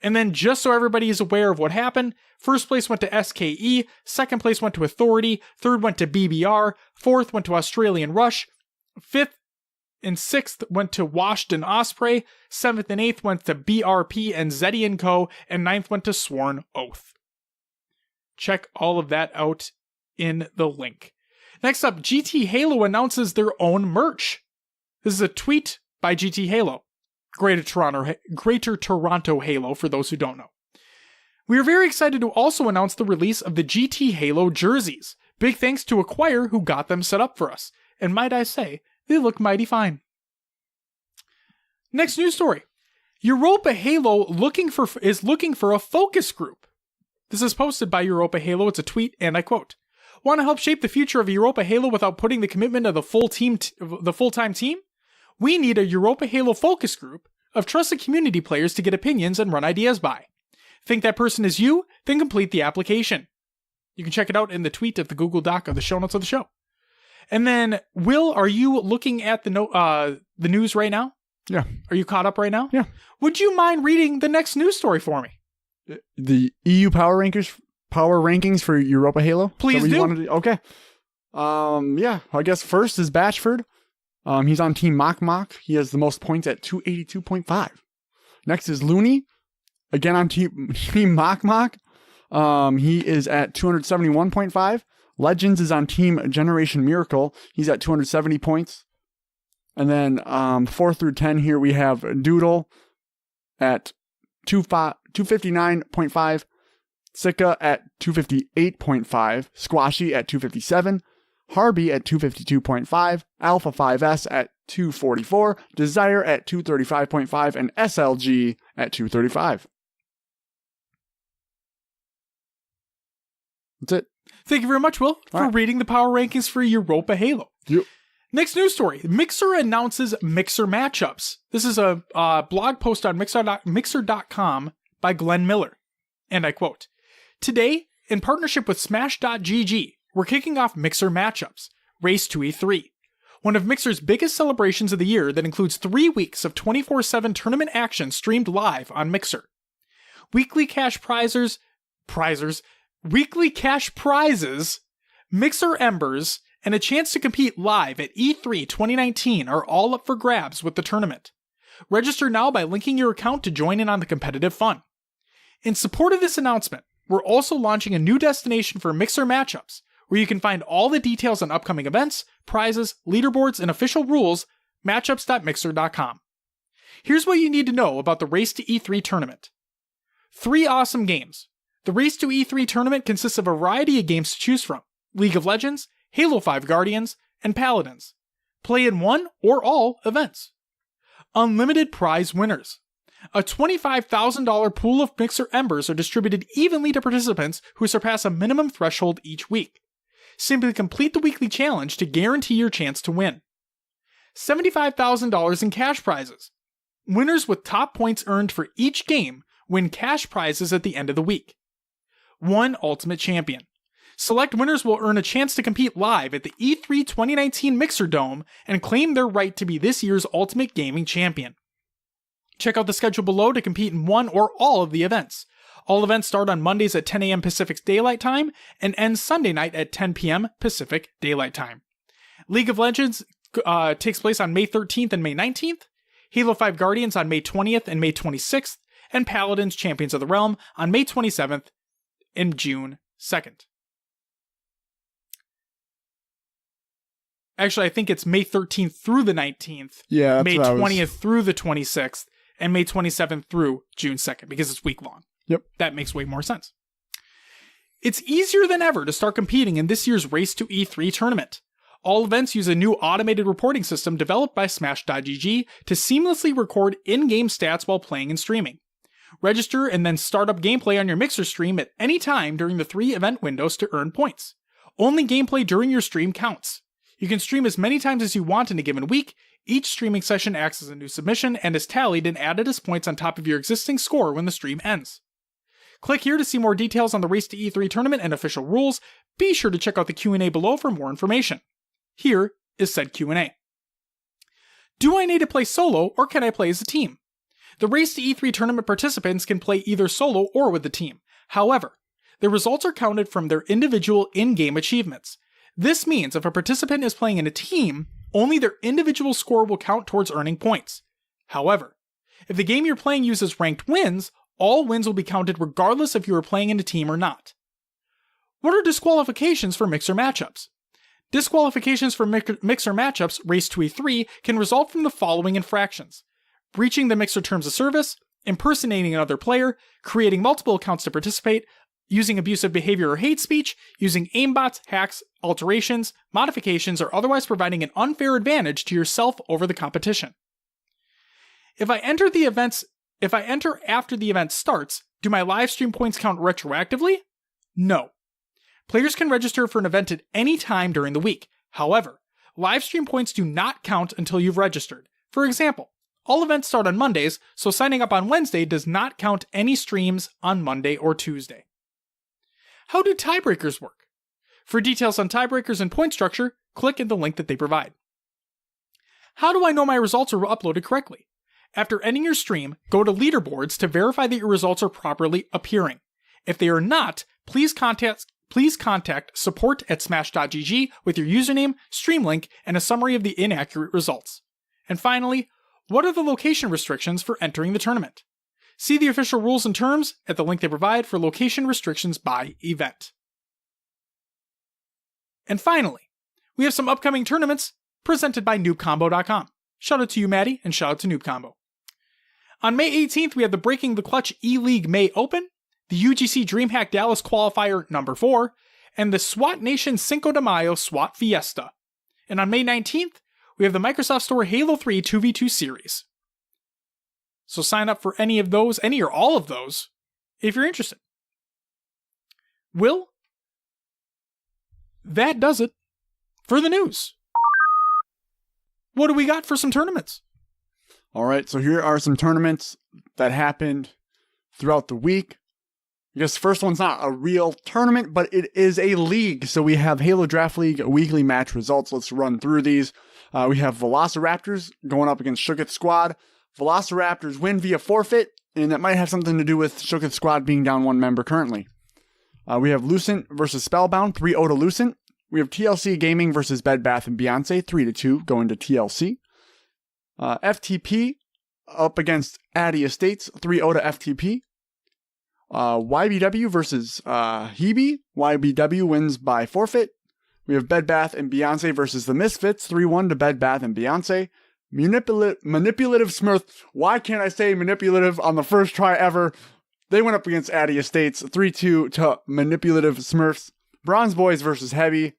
And then just so everybody is aware of what happened, first place went to SKE, second place went to Authority, third went to BBR, fourth went to Australian Rush, fifth and sixth went to Washed and Osprey, seventh and eighth went to BRP and Zeddy & Co., and ninth went to Sworn Oath. Check all of that out in the link. Next up, GT Halo announces their own merch. This is a tweet by GT Halo. Greater Toronto Halo, for those who don't know. We are very excited to also announce the release of the GT Halo jerseys. Big thanks to Acquire who got them set up for us. And might I say, they look mighty fine. Next news story. Europa Halo is looking for a focus group. This is posted by Europa Halo. It's a tweet, and I quote, "Want to help shape the future of Europa Halo without putting the commitment of the full-time team? We need a Europa Halo focus group of trusted community players to get opinions and run ideas by. Think that person is you? Then complete the application." You can check it out in the tweet of the Google Doc of the show notes of the show. And then, Will, are you looking at the news right now? Yeah. Are you caught up right now? Yeah. Would you mind reading the next news story for me? The EU power rankings for Europa Halo? Please do. Okay. Yeah. I guess first is Bashford. He's on Team Mach. He has the most points at 282.5. Next is Looney. Again on Team Mach. He is at 271.5. Legends is on Team Generation Miracle. He's at 270 points. And then 4 through 10 here we have Doodle at 259.5. Sika at 258.5. Squashy at 257. Harby at 252.5, Alpha 5S at 244, Desire at 235.5, and SLG at 235. That's it. Thank you very much, Will, for reading the power rankings for Europa Halo. Yep. Next news story. Mixer announces Mixer matchups. This is a blog post on Mixer.com by Glenn Miller. And I quote, "Today, in partnership with Smash.gg, we're kicking off Mixer Matchups, Race to E3, one of Mixer's biggest celebrations of the year that includes 3 weeks of 24/7 tournament action streamed live on Mixer. Weekly cash prizes, Mixer Embers, and a chance to compete live at E3 2019 are all up for grabs with the tournament. Register now by linking your account to join in on the competitive fun. In support of this announcement, we're also launching a new destination for Mixer Matchups, where you can find all the details on upcoming events, prizes, leaderboards, and official rules, matchups.mixer.com. Here's what you need to know about the Race to E3 tournament. 3 awesome games. The Race to E3 tournament consists of a variety of games to choose from: League of Legends, Halo 5 Guardians, and Paladins. Play in one or all events. Unlimited prize winners. A $25,000 pool of Mixer Embers are distributed evenly to participants who surpass a minimum threshold each week. Simply complete the weekly challenge to guarantee your chance to win. $75,000 in cash prizes. Winners with top points earned for each game win cash prizes at the end of the week. 1 Ultimate Champion. Select winners will earn a chance to compete live at the E3 2019 Mixer Dome and claim their right to be this year's Ultimate Gaming Champion. Check out the schedule below to compete in one or all of the events. All events start on Mondays at 10 a.m. Pacific Daylight Time and end Sunday night at 10 p.m. Pacific Daylight Time. League of Legends takes place on May 13th and May 19th, Halo 5 Guardians on May 20th and May 26th, and Paladins Champions of the Realm on May 27th and June 2nd. Actually, I think it's May 13th through the 19th, yeah, May 20th through the 26th, and May 27th through June 2nd, because it's week long. Yep. That makes way more sense. It's easier than ever to start competing in this year's Race to E3 tournament. All events use a new automated reporting system developed by Smash.gg to seamlessly record in-game stats while playing and streaming. Register and then start up gameplay on your Mixer stream at any time during the 3 event windows to earn points. Only gameplay during your stream counts. You can stream as many times as you want in a given week, Each streaming session acts as a new submission and is tallied and added as points on top of your existing score when the stream ends. Click here to see more details on the Race to E3 tournament and official rules. Be sure to check out the Q&A below for more information. Here is said Q&A. Do I need to play solo or can I play as a team? The Race to E3 tournament participants can play either solo or with the team. However, the results are counted from their individual in-game achievements. This means if a participant is playing in a team, only their individual score will count towards earning points. However, if the game you're playing uses ranked wins, all wins will be counted regardless if you are playing in a team or not. What are disqualifications for mixer matchups? Disqualifications for mixer matchups Race to E3 can result from the following infractions: breaching the mixer terms of service, impersonating another player, creating multiple accounts to participate, using abusive behavior or hate speech, using aimbots, hacks, alterations, modifications, or otherwise providing an unfair advantage to yourself over the competition. If I enter after the event starts, do my live stream points count retroactively? No. Players can register for an event at any time during the week. However, live stream points do not count until you've registered. For example, all events start on Mondays, so signing up on Wednesday does not count any streams on Monday or Tuesday. How do tiebreakers work? For details on tiebreakers and point structure, click in the link that they provide. How do I know my results are uploaded correctly? After ending your stream, go to leaderboards to verify that your results are properly appearing. If they are not, please contact support@smash.gg with your username, stream link, and a summary of the inaccurate results. And finally, what are the location restrictions for entering the tournament? See the official rules and terms at the link they provide for location restrictions by event. And finally, we have some upcoming tournaments presented by NoobCombo.com. Shout out to you, Maddie, and shout out to NoobCombo. On May 18th, we have the Breaking the Clutch E-League May Open, the UGC DreamHack Dallas Qualifier No. 4, and the SWAT Nation Cinco de Mayo SWAT Fiesta. And on May 19th, we have the Microsoft Store Halo 3 2v2 series. So sign up for any or all of those, if you're interested. Will, that does it for the news. What do we got for some tournaments? All right, so here are some tournaments that happened throughout the week. I guess the first one's not a real tournament, but it is a league. So we have Halo Draft League weekly match results. Let's run through these. We have Velociraptors going up against Shooketh Squad. Velociraptors win via forfeit, and that might have something to do with Shooketh Squad being down one member currently. We have Lucent versus Spellbound, 3-0 to Lucent. We have TLC Gaming versus Bed Bath & Beyonce, 3-2 going to TLC. FTP up against Addy Estates, 3-0 to FTP. YBW versus Hebe. YBW wins by forfeit. We have Bed Bath & Beyonce versus the Misfits, 3-1 to Bed Bath & Beyonce. Manipulative Smurf. Why can't I say manipulative on the first try ever? They went up against Addy Estates, 3-2 to Manipulative Smurfs. Bronze Boys versus Heavy.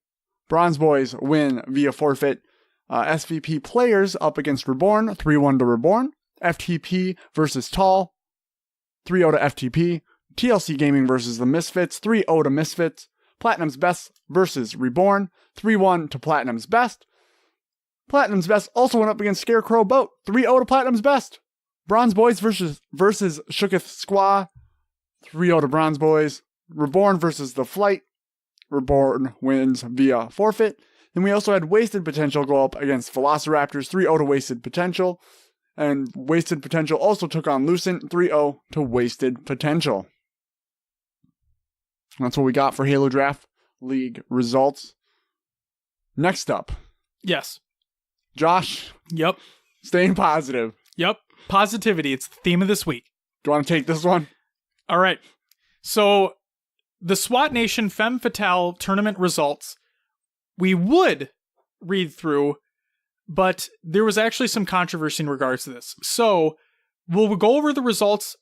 Bronze Boys win via forfeit. SVP Players up against Reborn, 3-1 to Reborn. FTP versus Tall, 3-0 to FTP. TLC Gaming versus the Misfits, 3-0 to Misfits. Platinum's Best versus Reborn, 3-1 to Platinum's Best. Platinum's Best also went up against Scarecrow Boat, 3-0 to Platinum's Best. Bronze Boys versus Shooketh Squaw, 3-0 to Bronze Boys. Reborn versus The Flight. Reborn wins via forfeit. Then we also had Wasted Potential go up against Velociraptors, 3-0 to Wasted Potential. And Wasted Potential also took on Lucent, 3-0 to Wasted Potential. That's what we got for Halo Draft League results. Next up. Yes. Josh. Yep. Staying positive. Yep. Positivity. It's the theme of this week. Do you want to take this one? All right. So, the SWAT Nation Femme Fatale tournament results, we would read through, but there was actually some controversy in regards to this. So, we'll go over the results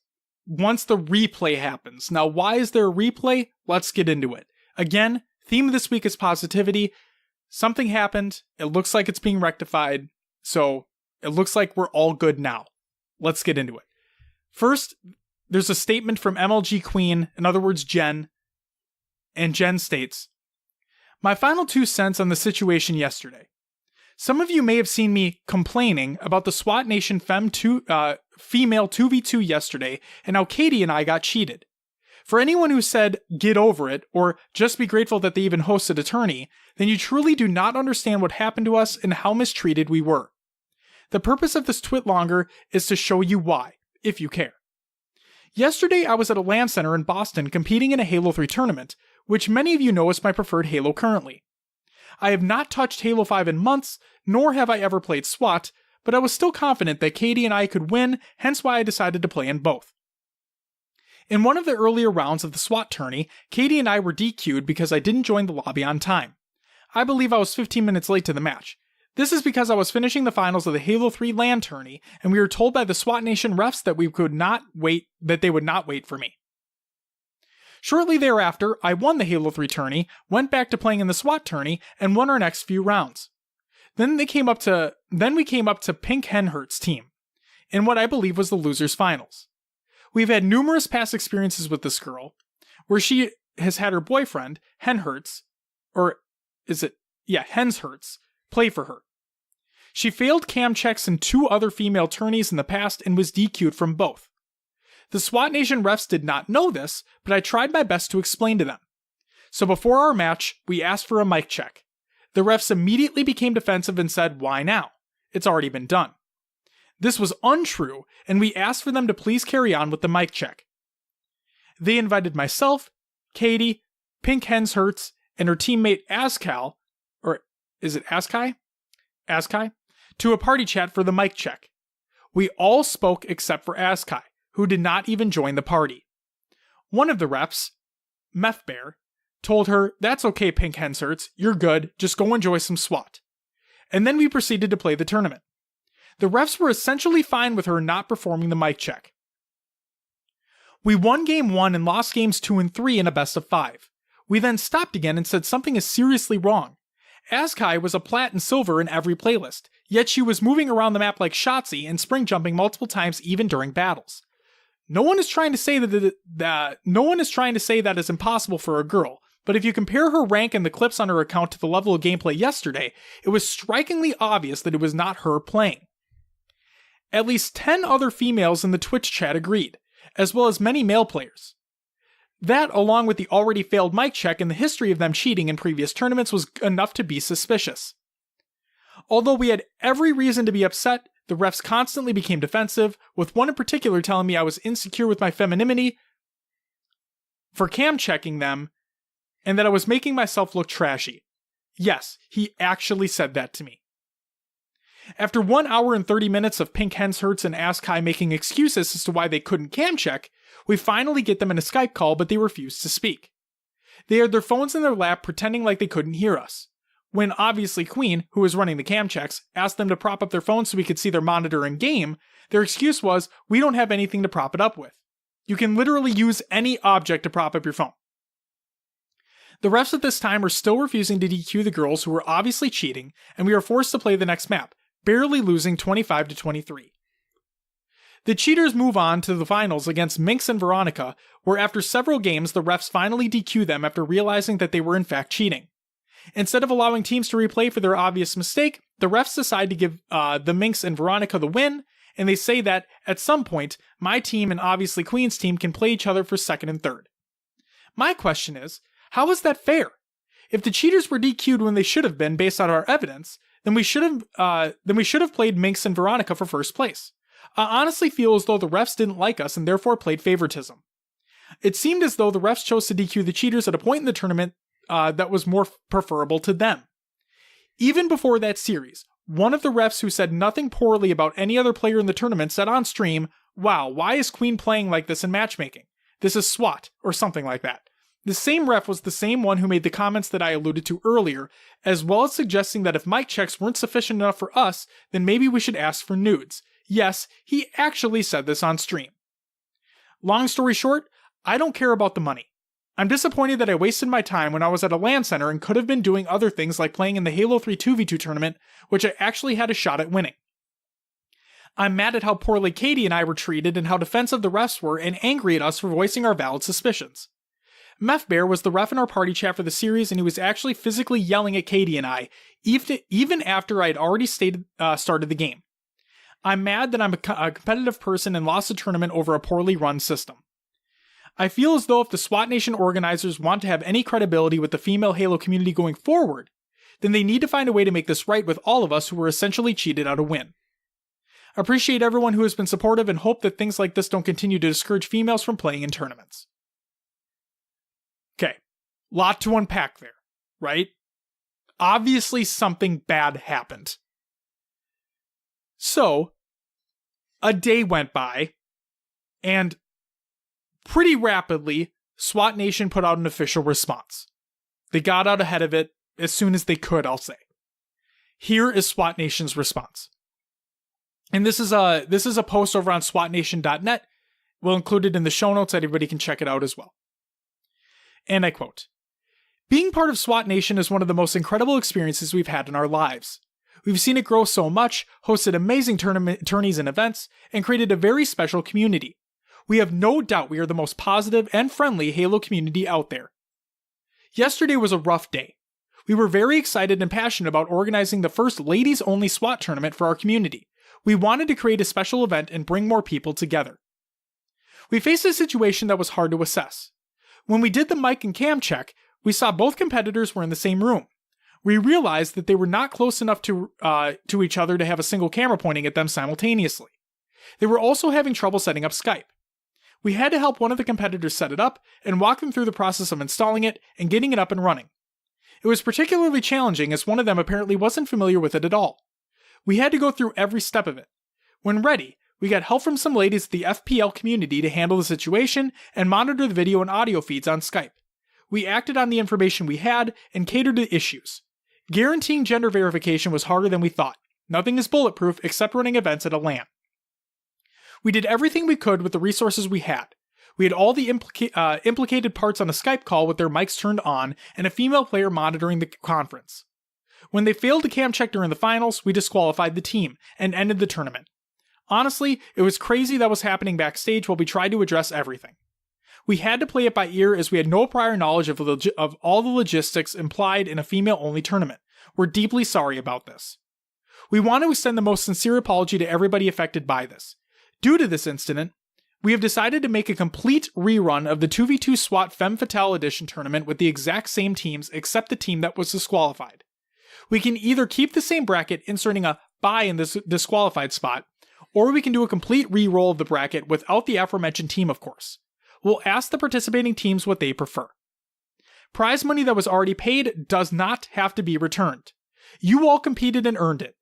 once the replay happens. Now, why is there a replay? Let's get into it. Again, theme of this week is positivity. Something happened. It looks like it's being rectified. So, it looks like we're all good now. Let's get into it. First, there's a statement from MLG Queen, in other words, Jen. And Jen states, "My final 2 cents on the situation yesterday. Some of you may have seen me complaining about the SWAT Nation female 2v2 yesterday and how Katie and I got cheated. For anyone who said, get over it, or just be grateful that they even hosted a tourney, then you truly do not understand what happened to us and how mistreated we were. The purpose of this twit longer is to show you why, if you care. Yesterday I was at a LAN center in Boston competing in a Halo 3 tournament, which many of you know is my preferred Halo currently. I have not touched Halo 5 in months, nor have I ever played SWAT, but I was still confident that Katie and I could win, hence why I decided to play in both. In one of the earlier rounds of the SWAT tourney, Katie and I were DQ'd because I didn't join the lobby on time. I believe I was 15 minutes late to the match. This is because I was finishing the finals of the Halo 3 LAN tourney, and we were told by the SWAT Nation refs that they would not wait for me. Shortly thereafter, I won the Halo 3 tourney, went back to playing in the SWAT tourney, and won our next few rounds. Then we came up to Pink Henhurt's team, in what I believe was the losers finals. We've had numerous past experiences with this girl, where she has had her boyfriend, Henhurts, Henshurts, play for her. She failed cam checks in 2 other female tourneys in the past and was DQ'd from both. The SWAT Nation refs did not know this, but I tried my best to explain to them. So before our match, we asked for a mic check. The refs immediately became defensive and said, why now? It's already been done. This was untrue, and we asked for them to please carry on with the mic check. They invited myself, Katie, Pink Henshurts, and her teammate Askai, to a party chat for the mic check. We all spoke except for Askai, who did not even join the party. One of the refs, Meth Bear, told her, that's okay Pink Henshurts, you're good, just go enjoy some SWAT. And then we proceeded to play the tournament. The refs were essentially fine with her not performing the mic check. We won game 1 and lost games 2 and 3 in a best of 5. We then stopped again and said something is seriously wrong. Askai was a plat and silver in every playlist, yet she was moving around the map like Shotzi and spring jumping multiple times even during battles. No one is trying to say that is impossible for a girl, but if you compare her rank and the clips on her account to the level of gameplay yesterday, it was strikingly obvious that it was not her playing. At least 10 other females in the Twitch chat agreed, as well as many male players. That, along with the already failed mic check and the history of them cheating in previous tournaments, was enough to be suspicious. Although we had every reason to be upset, the refs constantly became defensive, with one in particular telling me I was insecure with my femininity for cam checking them, and that I was making myself look trashy. Yes, he actually said that to me. After 1 hour and 30 minutes of Pink Henshurts and Askai making excuses as to why they couldn't cam check, we finally get them in a Skype call, but they refused to speak. They had their phones in their lap pretending like they couldn't hear us. When obviously Queen, who was running the cam checks, asked them to prop up their phones so we could see their monitor in game, their excuse was, we don't have anything to prop it up with. You can literally use any object to prop up your phone. The refs at this time are still refusing to DQ the girls who were obviously cheating, and we are forced to play the next map, barely losing 25-23. The cheaters move on to the finals against Minx and Veronica, where after several games the refs finally DQ them after realizing that they were in fact cheating. Instead of allowing teams to replay for their obvious mistake, the refs decide to give the Minx and Veronica the win, and they say that, at some point, my team and obviously Queen's team can play each other for second and third. My question is, how is that fair? If the cheaters were DQ'd when they should have been based on our evidence, then we should have played Minx and Veronica for first place. I honestly feel as though the refs didn't like us and therefore played favoritism. It seemed as though the refs chose to DQ the cheaters at a point in the tournament that was more preferable to them. Even before that series, one of the refs who said nothing poorly about any other player in the tournament said on stream, "Wow, why is Queen playing like this in matchmaking? This is SWAT," or something like that. The same ref was the same one who made the comments that I alluded to earlier, as well as suggesting that if mic checks weren't sufficient enough for us, then maybe we should ask for nudes. Yes, he actually said this on stream. Long story short, I don't care about the money. I'm disappointed that I wasted my time when I was at a LAN center and could have been doing other things like playing in the Halo 3 2v2 tournament, which I actually had a shot at winning. I'm mad at how poorly Katie and I were treated and how defensive the refs were and angry at us for voicing our valid suspicions. Meth Bear was the ref in our party chat for the series, and he was actually physically yelling at Katie and I, even after I'd already started the game. I'm mad that I'm a competitive person and lost the tournament over a poorly run system. I feel as though if the SWAT Nation organizers want to have any credibility with the female Halo community going forward, then they need to find a way to make this right with all of us who were essentially cheated out a win. Appreciate everyone who has been supportive and hope that things like this don't continue to discourage females from playing in tournaments. Okay, lot to unpack there, right? Obviously something bad happened. So, a day went by, and pretty rapidly, SWAT Nation put out an official response. They got out ahead of it as soon as they could, I'll say. Here is SWAT Nation's response. And this is a post over on swatnation.net. We'll include it in the show notes so everybody can check it out as well. And I quote, "Being part of SWAT Nation is one of the most incredible experiences we've had in our lives. We've seen it grow so much, hosted amazing tourneys and events, and created a very special community. We have no doubt we are the most positive and friendly Halo community out there. Yesterday was a rough day. We were very excited and passionate about organizing the first ladies-only SWAT tournament for our community. We wanted to create a special event and bring more people together. We faced a situation that was hard to assess. When we did the mic and cam check, we saw both competitors were in the same room. We realized that they were not close enough to each other to have a single camera pointing at them simultaneously. They were also having trouble setting up Skype. We had to help one of the competitors set it up and walk them through the process of installing it and getting it up and running. It was particularly challenging as one of them apparently wasn't familiar with it at all. We had to go through every step of it. When ready, we got help from some ladies at the FPL community to handle the situation and monitor the video and audio feeds on Skype. We acted on the information we had and catered to issues. Guaranteeing gender verification was harder than we thought. Nothing is bulletproof except running events at a LAN. We did everything we could with the resources we had. We had all the implicated parts on a Skype call with their mics turned on and a female player monitoring the conference. When they failed to cam check during the finals, we disqualified the team and ended the tournament. Honestly, it was crazy that was happening backstage while we tried to address everything. We had to play it by ear as we had no prior knowledge of all the logistics implied in a female-only tournament. We're deeply sorry about this. We want to extend the most sincere apology to everybody affected by this. Due to this incident, we have decided to make a complete rerun of the 2v2 SWAT Femme Fatale Edition tournament with the exact same teams except the team that was disqualified. We can either keep the same bracket inserting a bye in this disqualified spot, or we can do a complete re-roll of the bracket without the aforementioned team, of course. We'll ask the participating teams what they prefer. Prize money that was already paid does not have to be returned. You all competed and earned it.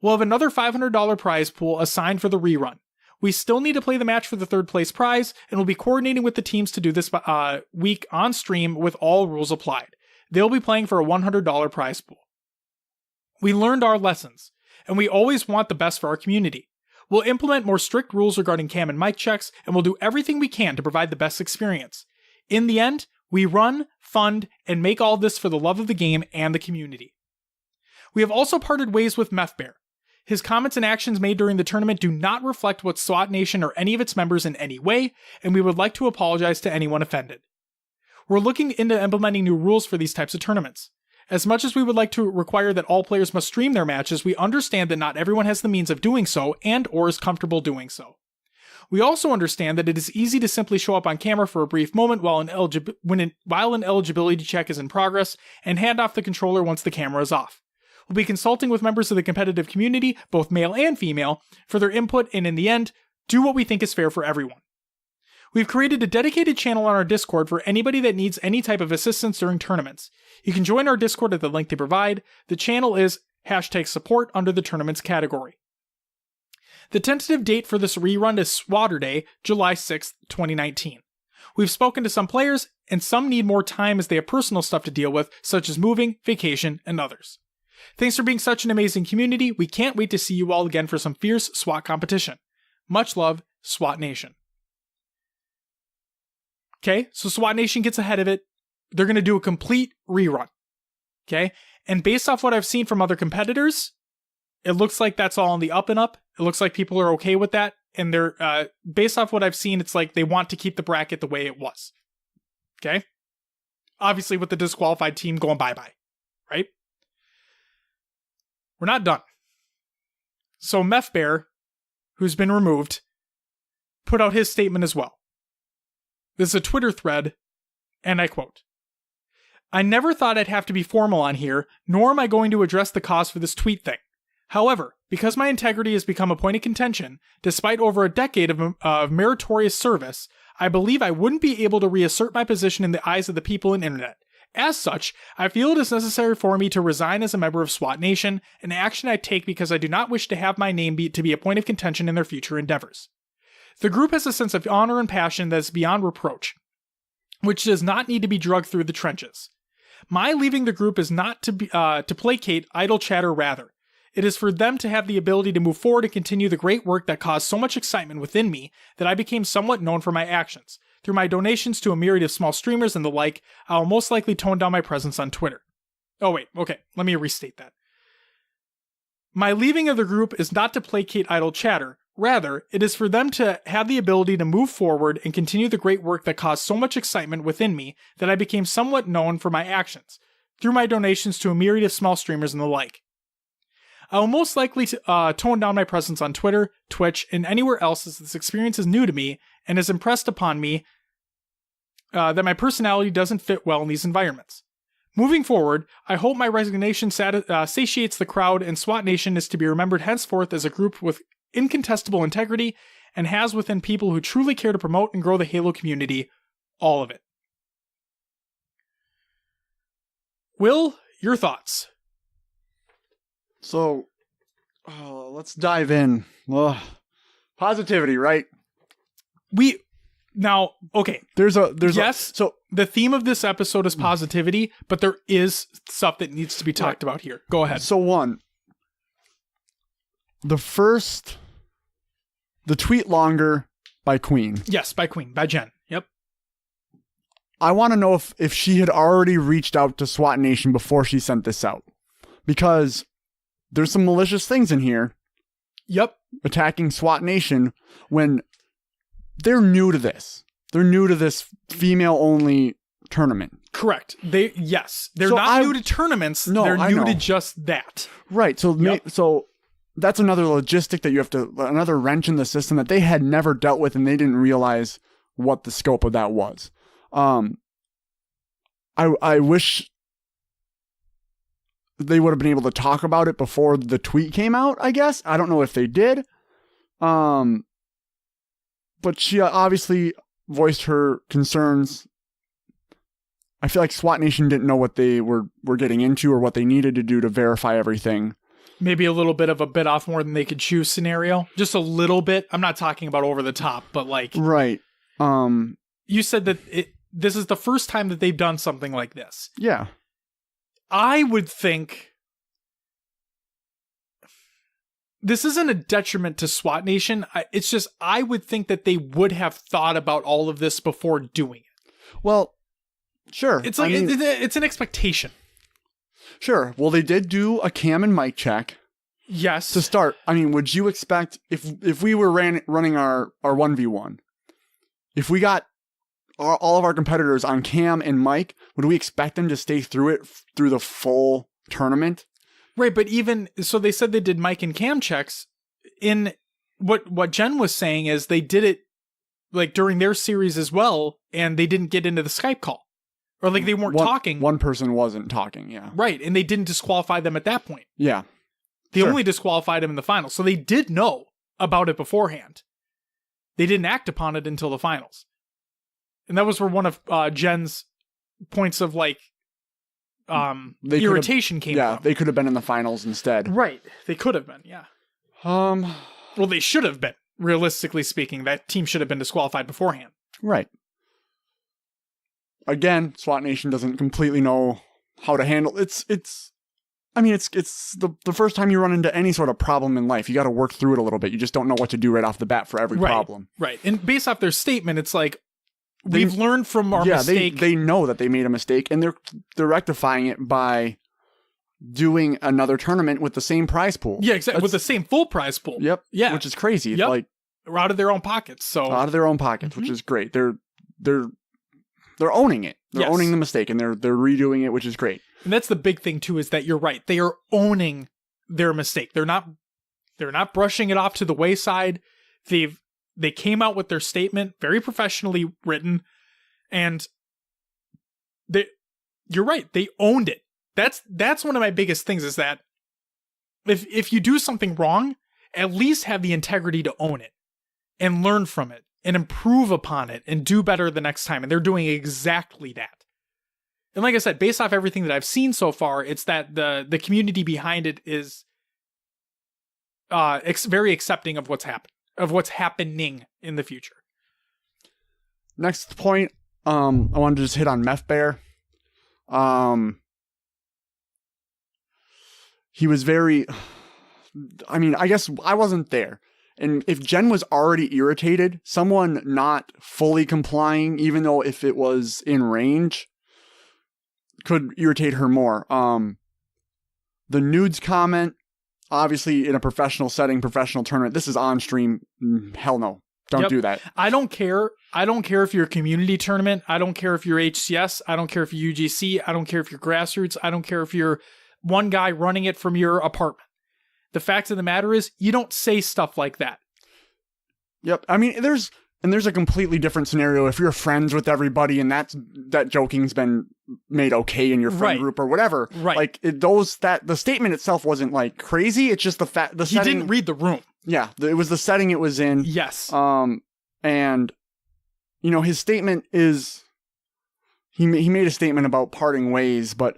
We'll have another $500 prize pool assigned for the rerun. We still need to play the match for the third place prize, and we'll be coordinating with the teams to do this week on stream with all rules applied. They'll be playing for a $100 prize pool. We learned our lessons, and we always want the best for our community. We'll implement more strict rules regarding cam and mic checks, and we'll do everything we can to provide the best experience. In the end, we run, fund, and make all this for the love of the game and the community. We have also parted ways with Meth Bear. His comments and actions made during the tournament do not reflect what SWAT Nation or any of its members in any way, and we would like to apologize to anyone offended. We're looking into implementing new rules for these types of tournaments. As much as we would like to require that all players must stream their matches, we understand that not everyone has the means of doing so and or is comfortable doing so. We also understand that it is easy to simply show up on camera for a brief moment while an eligibility check is in progress and hand off the controller once the camera is off. We'll be consulting with members of the competitive community, both male and female, for their input and in the end, do what we think is fair for everyone. We've created a dedicated channel on our Discord for anybody that needs any type of assistance during tournaments. You can join our Discord at the link they provide. The channel is #support under the tournaments category. The tentative date for this rerun is Swatterday, July 6th, 2019. We've spoken to some players, and some need more time as they have personal stuff to deal with, such as moving, vacation, and others. Thanks for being such an amazing community. We can't wait to see you all again for some fierce SWAT competition. Much love, SWAT Nation. Okay, so SWAT Nation gets ahead of it. They're going to do a complete rerun. Okay, and based off what I've seen from other competitors, it looks like that's all on the up and up. It looks like people are okay with that. And they're, based off what I've seen, it's like they want to keep the bracket the way it was. Okay? Obviously with the disqualified team going bye-bye, right? We're not done. So Meth Bear, who's been removed, put out his statement as well. This is a Twitter thread, and I quote, "I never thought I'd have to be formal on here, nor am I going to address the cause for this tweet thing. However, because my integrity has become a point of contention, despite over a decade of meritorious service, I believe I wouldn't be able to reassert my position in the eyes of the people in internet. As such, I feel it is necessary for me to resign as a member of SWAT Nation, an action I take because I do not wish to have my name be a point of contention in their future endeavors. The group has a sense of honor and passion that is beyond reproach, which does not need to be drugged through the trenches. My leaving the group is not to placate idle chatter, rather. It is for them to have the ability to move forward and continue the great work that caused so much excitement within me that I became somewhat known for my actions. Through my donations to a myriad of small streamers and the like, I will most likely tone down my presence on Twitter." Oh wait, okay, let me restate that. "My leaving of the group is not to placate idle chatter. Rather, it is for them to have the ability to move forward and continue the great work that caused so much excitement within me that I became somewhat known for my actions, through my donations to a myriad of small streamers and the like. I will most likely tone down my presence on Twitter, Twitch, and anywhere else as this experience is new to me and has impressed upon me that my personality doesn't fit well in these environments. Moving forward, I hope my resignation satiates the crowd, and SWAT Nation is to be remembered henceforth as a group with incontestable integrity and has within people who truly care to promote and grow the Halo community, all of it." Will, your thoughts? So, let's dive in. Positivity, right? Okay. There's yes. So the theme of this episode is positivity, but there is stuff that needs to be talked about here. Go ahead. So the tweet longer by Queen. Yes, by Queen, by Jen. Yep. I want to know if she had already reached out to SWAT Nation before she sent this out, because there's some malicious things in here. Yep. Attacking SWAT Nation when they're new to this. They're new to this female-only tournament. Correct. They're not new to tournaments. No, they're new know. to just that. Right. So that's another logistic that you have to, another wrench in the system that they had never dealt with, and they didn't realize what the scope of that was. I wish they would have been able to talk about it before the tweet came out, I guess. I don't know if they did. But she obviously voiced her concerns. I feel like SWAT Nation didn't know what they were getting into or what they needed to do to verify everything. Maybe a little bit of a bit off more than they could chew scenario. Just a little bit. I'm not talking about over the top, but like... Right. You said that this is the first time that they've done something like this. Yeah. I would think this isn't a detriment to SWAT Nation. It's just I would think that they would have thought about all of this before doing it. Well, sure. It's like it's an expectation. Sure. Well, they did do a cam and mic check. Yes. To start, I mean, would you expect if we were running our 1v1, if we got all of our competitors on cam and mic, would we expect them to stay through the full tournament? Right, but even so, they said they did mic and cam checks. In what Jen was saying is they did it like during their series as well, and they didn't get into the Skype call, or like they weren't talking. One person wasn't talking, yeah. Right, and they didn't disqualify them at that point. Yeah, they only disqualified them in the finals, so they did know about it beforehand. They didn't act upon it until the finals. And that was where one of Jen's points of like irritation came from. Yeah, they could have been in the finals instead. Right. They could have been, yeah. Well, they should have been, realistically speaking. That team should have been disqualified beforehand. Right. Again, SWAT Nation doesn't completely know how to handle it's the first time you run into any sort of problem in life. You got to work through it a little bit. You just don't know what to do right off the bat for every problem. Right. And based off their statement, it's like we've learned from our mistake. They know that they made a mistake, and they're rectifying it by doing another tournament with the same prize pool. Yeah, exactly. With the same full prize pool. Yep. Yeah. Which is crazy. Yep. Like out of their own pockets. So out of their own pockets, which is great. They're they're owning it. They're Yes. owning the mistake, and they're redoing it, which is great. And that's the big thing too, is that you're right. They are owning their mistake. They're not brushing it off to the wayside. They came out with their statement, very professionally written, and you're right. They owned it. That's one of my biggest things, is that if you do something wrong, at least have the integrity to own it and learn from it and improve upon it and do better the next time. And they're doing exactly that. And like I said, based off everything that I've seen so far, it's that the community behind it is very accepting of what's happening in the future. Next point, I wanted to just hit on Meth Bear. He was very, I mean, I guess I wasn't there. And if Jen was already irritated, someone not fully complying, even though if it was in range, could irritate her more. The nudes comment, obviously in a professional setting, professional tournament, this is on stream. Hell no. Don't do that. I don't care. I don't care if you're a community tournament. I don't care if you're HCS. I don't care if you're UGC. I don't care if you're grassroots. I don't care if you're one guy running it from your apartment. The fact of the matter is, you don't say stuff like that. Yep. I mean, there's a completely different scenario if you're friends with everybody and that joking's been made okay in your friend group or whatever. Right. Like the statement itself wasn't like crazy. It's just the fact he didn't read the room. Yeah, it was the setting it was in. Yes. And his statement is he made a statement about parting ways, but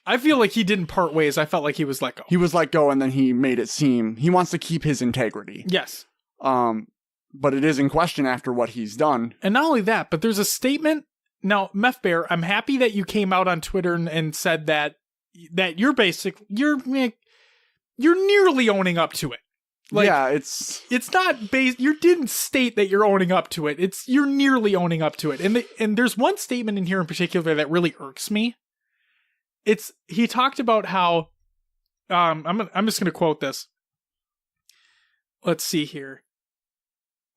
I feel like he didn't part ways. I felt like he was let go. He was let go, and then he made it seem he wants to keep his integrity. Yes. But it is in question after what he's done. And not only that, but there's a statement. Now, Meth Bear, I'm happy that you came out on Twitter and said that you're nearly owning up to it. Like, yeah, it's not based. You didn't state that you're owning up to it. You're nearly owning up to it. And there's one statement in here in particular that really irks me. He talked about how I'm just gonna quote this. Let's see here.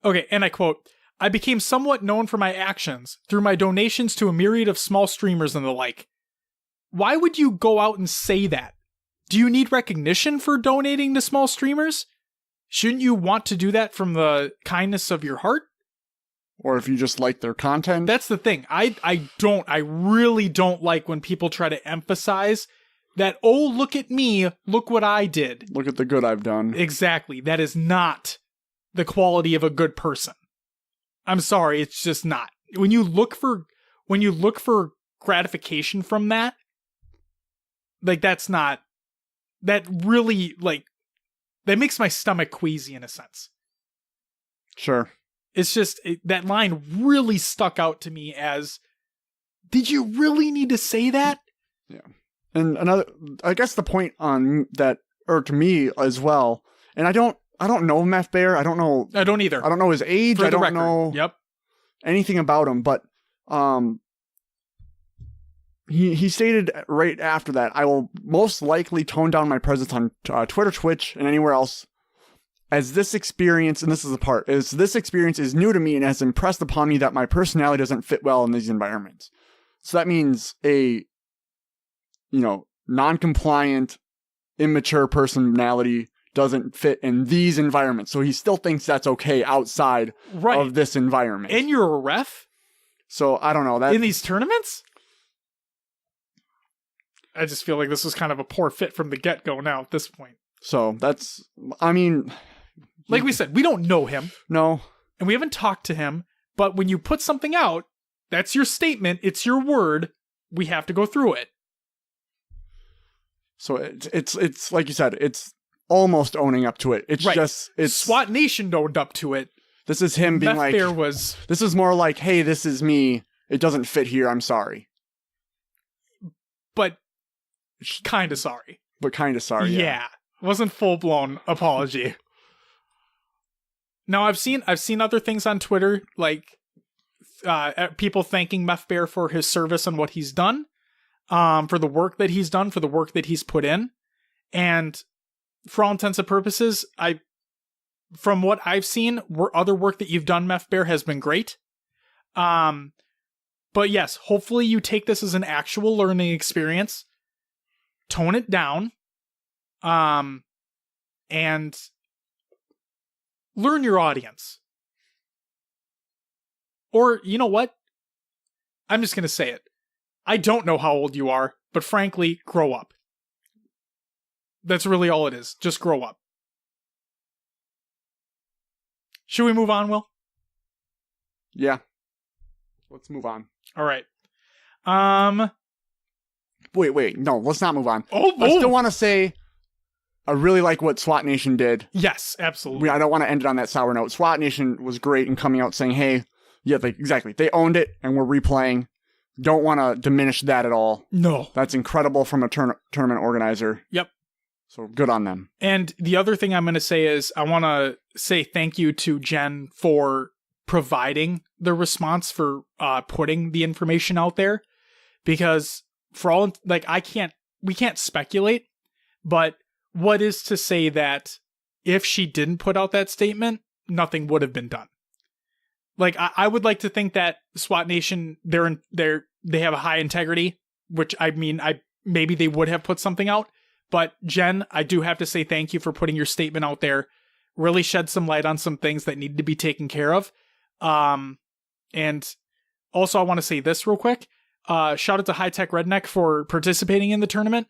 Okay, and I quote, "I became somewhat known for my actions through my donations to a myriad of small streamers and the like." Why would you go out and say that? Do you need recognition for donating to small streamers? Shouldn't you want to do that from the kindness of your heart? Or if you just like their content? That's the thing. I really don't like when people try to emphasize that, oh, look at me, look what I did. Look at the good I've done. Exactly. That is not the quality of a good person. I'm sorry, it's just not. When you look for gratification from that, like that makes my stomach queasy in a sense. Sure. It's just, that line really stuck out to me as, did you really need to say that? Yeah. And I guess the point on that, or to me as well, and I don't know Meth Bear. I don't know. I don't either. I don't know his age. I don't know anything about him, but he stated right after that, "I will most likely tone down my presence on Twitter, Twitch, and anywhere else, as this experience," and this is the part, "as this experience is new to me and has impressed upon me that my personality doesn't fit well in these environments." So that means a, non-compliant, immature personality doesn't fit in these environments. So he still thinks that's okay outside of this environment. And you're a ref? So I don't know. That in these tournaments? I just feel like this was kind of a poor fit from the get-go now at this point. So that's, I mean... Like we said, we don't know him. No. And we haven't talked to him. But when you put something out, that's your statement. It's your word. We have to go through it. So it's like you said, it's almost owning up to it. It's just... SWAT Nation owned up to it. This is him being Meth Bear was... This is more like, hey, this is me. It doesn't fit here. I'm sorry. But kind of sorry. But kind of sorry, yeah. Wasn't full-blown apology. Now, I've seen other things on Twitter, like people thanking Meth Bear for his service and what he's done, for the work that he's done, for the work that he's put in. And for all intents and purposes, from what I've seen, other work that you've done, Meth Bear, has been great. But yes, hopefully you take this as an actual learning experience. Tone it down. And learn your audience. Or, you know what? I'm just going to say it. I don't know how old you are, but frankly, grow up. That's really all it is. Just grow up. Should we move on, Will? Yeah. Let's move on. All right. Wait. No, let's not move on. I I still want to say I really like what SWAT Nation did. Yes, absolutely. I don't want to end it on that sour note. SWAT Nation was great in coming out saying, hey, yeah, exactly. They owned it and we're replaying. Don't want to diminish that at all. No. That's incredible from a tournament organizer. Yep. So good on them. And the other thing I'm going to say is I want to say thank you to Jen for providing the response, for putting the information out there, because for all, like, we can't speculate, but what is to say that if she didn't put out that statement, nothing would have been done? Like, I would like to think that SWAT Nation, they have a high integrity, which I mean, maybe they would have put something out. But Jen, I do have to say thank you for putting your statement out there. Really shed some light on some things that need to be taken care of. And also I want to say this real quick. Shout out to High Tech Redneck for participating in the tournament.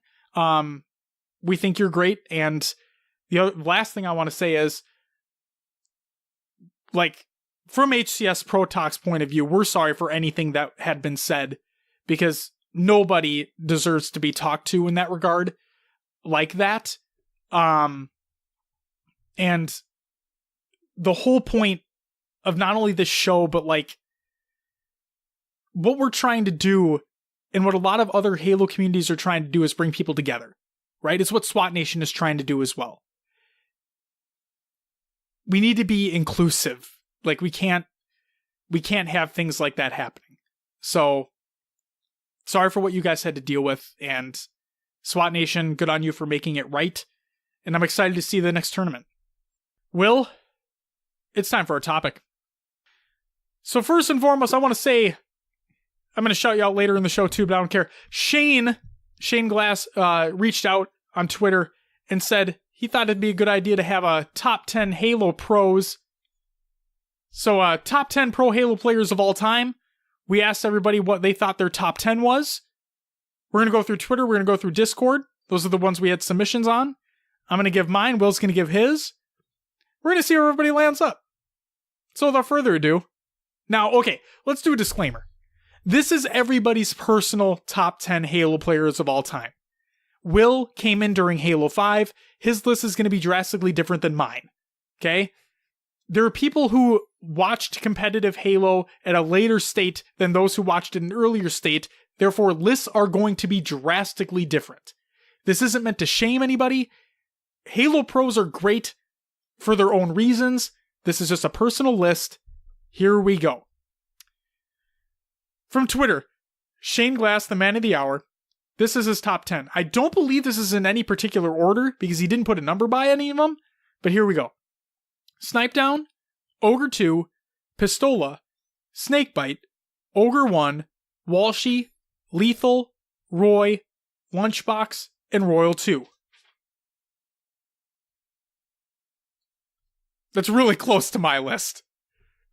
We think you're great. And the last thing I want to say is, like, from HCS Pro Talk's point of view, we're sorry for anything that had been said, because nobody deserves to be talked to in that regard like that. And the whole point of not only this show, but like what we're trying to do and what a lot of other Halo communities are trying to do is bring people together, right? It's what SWAT Nation is trying to do as well. We need to be inclusive. Like, we can't have things like that happening. So sorry for what you guys had to deal with, and SWAT Nation, good on you for making it right. And I'm excited to see the next tournament. Will, it's time for our topic. So first and foremost, I want to say, I'm going to shout you out later in the show too, but I don't care. Shayne Glass reached out on Twitter and said he thought it'd be a good idea to have a top 10 Halo pros. So top 10 pro Halo players of all time. We asked everybody what they thought their top 10 was. We're going to go through Twitter. We're going to go through Discord. Those are the ones we had submissions on. I'm going to give mine. Will's going to give his. We're going to see where everybody lands up. So without further ado, now, okay, let's do a disclaimer. This is everybody's personal top 10 Halo players of all time. Will came in during Halo 5. His list is going to be drastically different than mine. Okay? There are people who watched competitive Halo at a later state than those who watched it in an earlier state. Therefore, lists are going to be drastically different. This isn't meant to shame anybody. Halo pros are great for their own reasons. This is just a personal list. Here we go. From Twitter, Shayne Glass, the man of the hour. This is his top 10. I don't believe this is in any particular order because he didn't put a number by any of them. But here we go. Snipe Down, Ogre 2, Pistola, Snakebite, Ogre 1, Walshy, Lethal, Roy, Lunchbox, and Royal 2. That's really close to my list.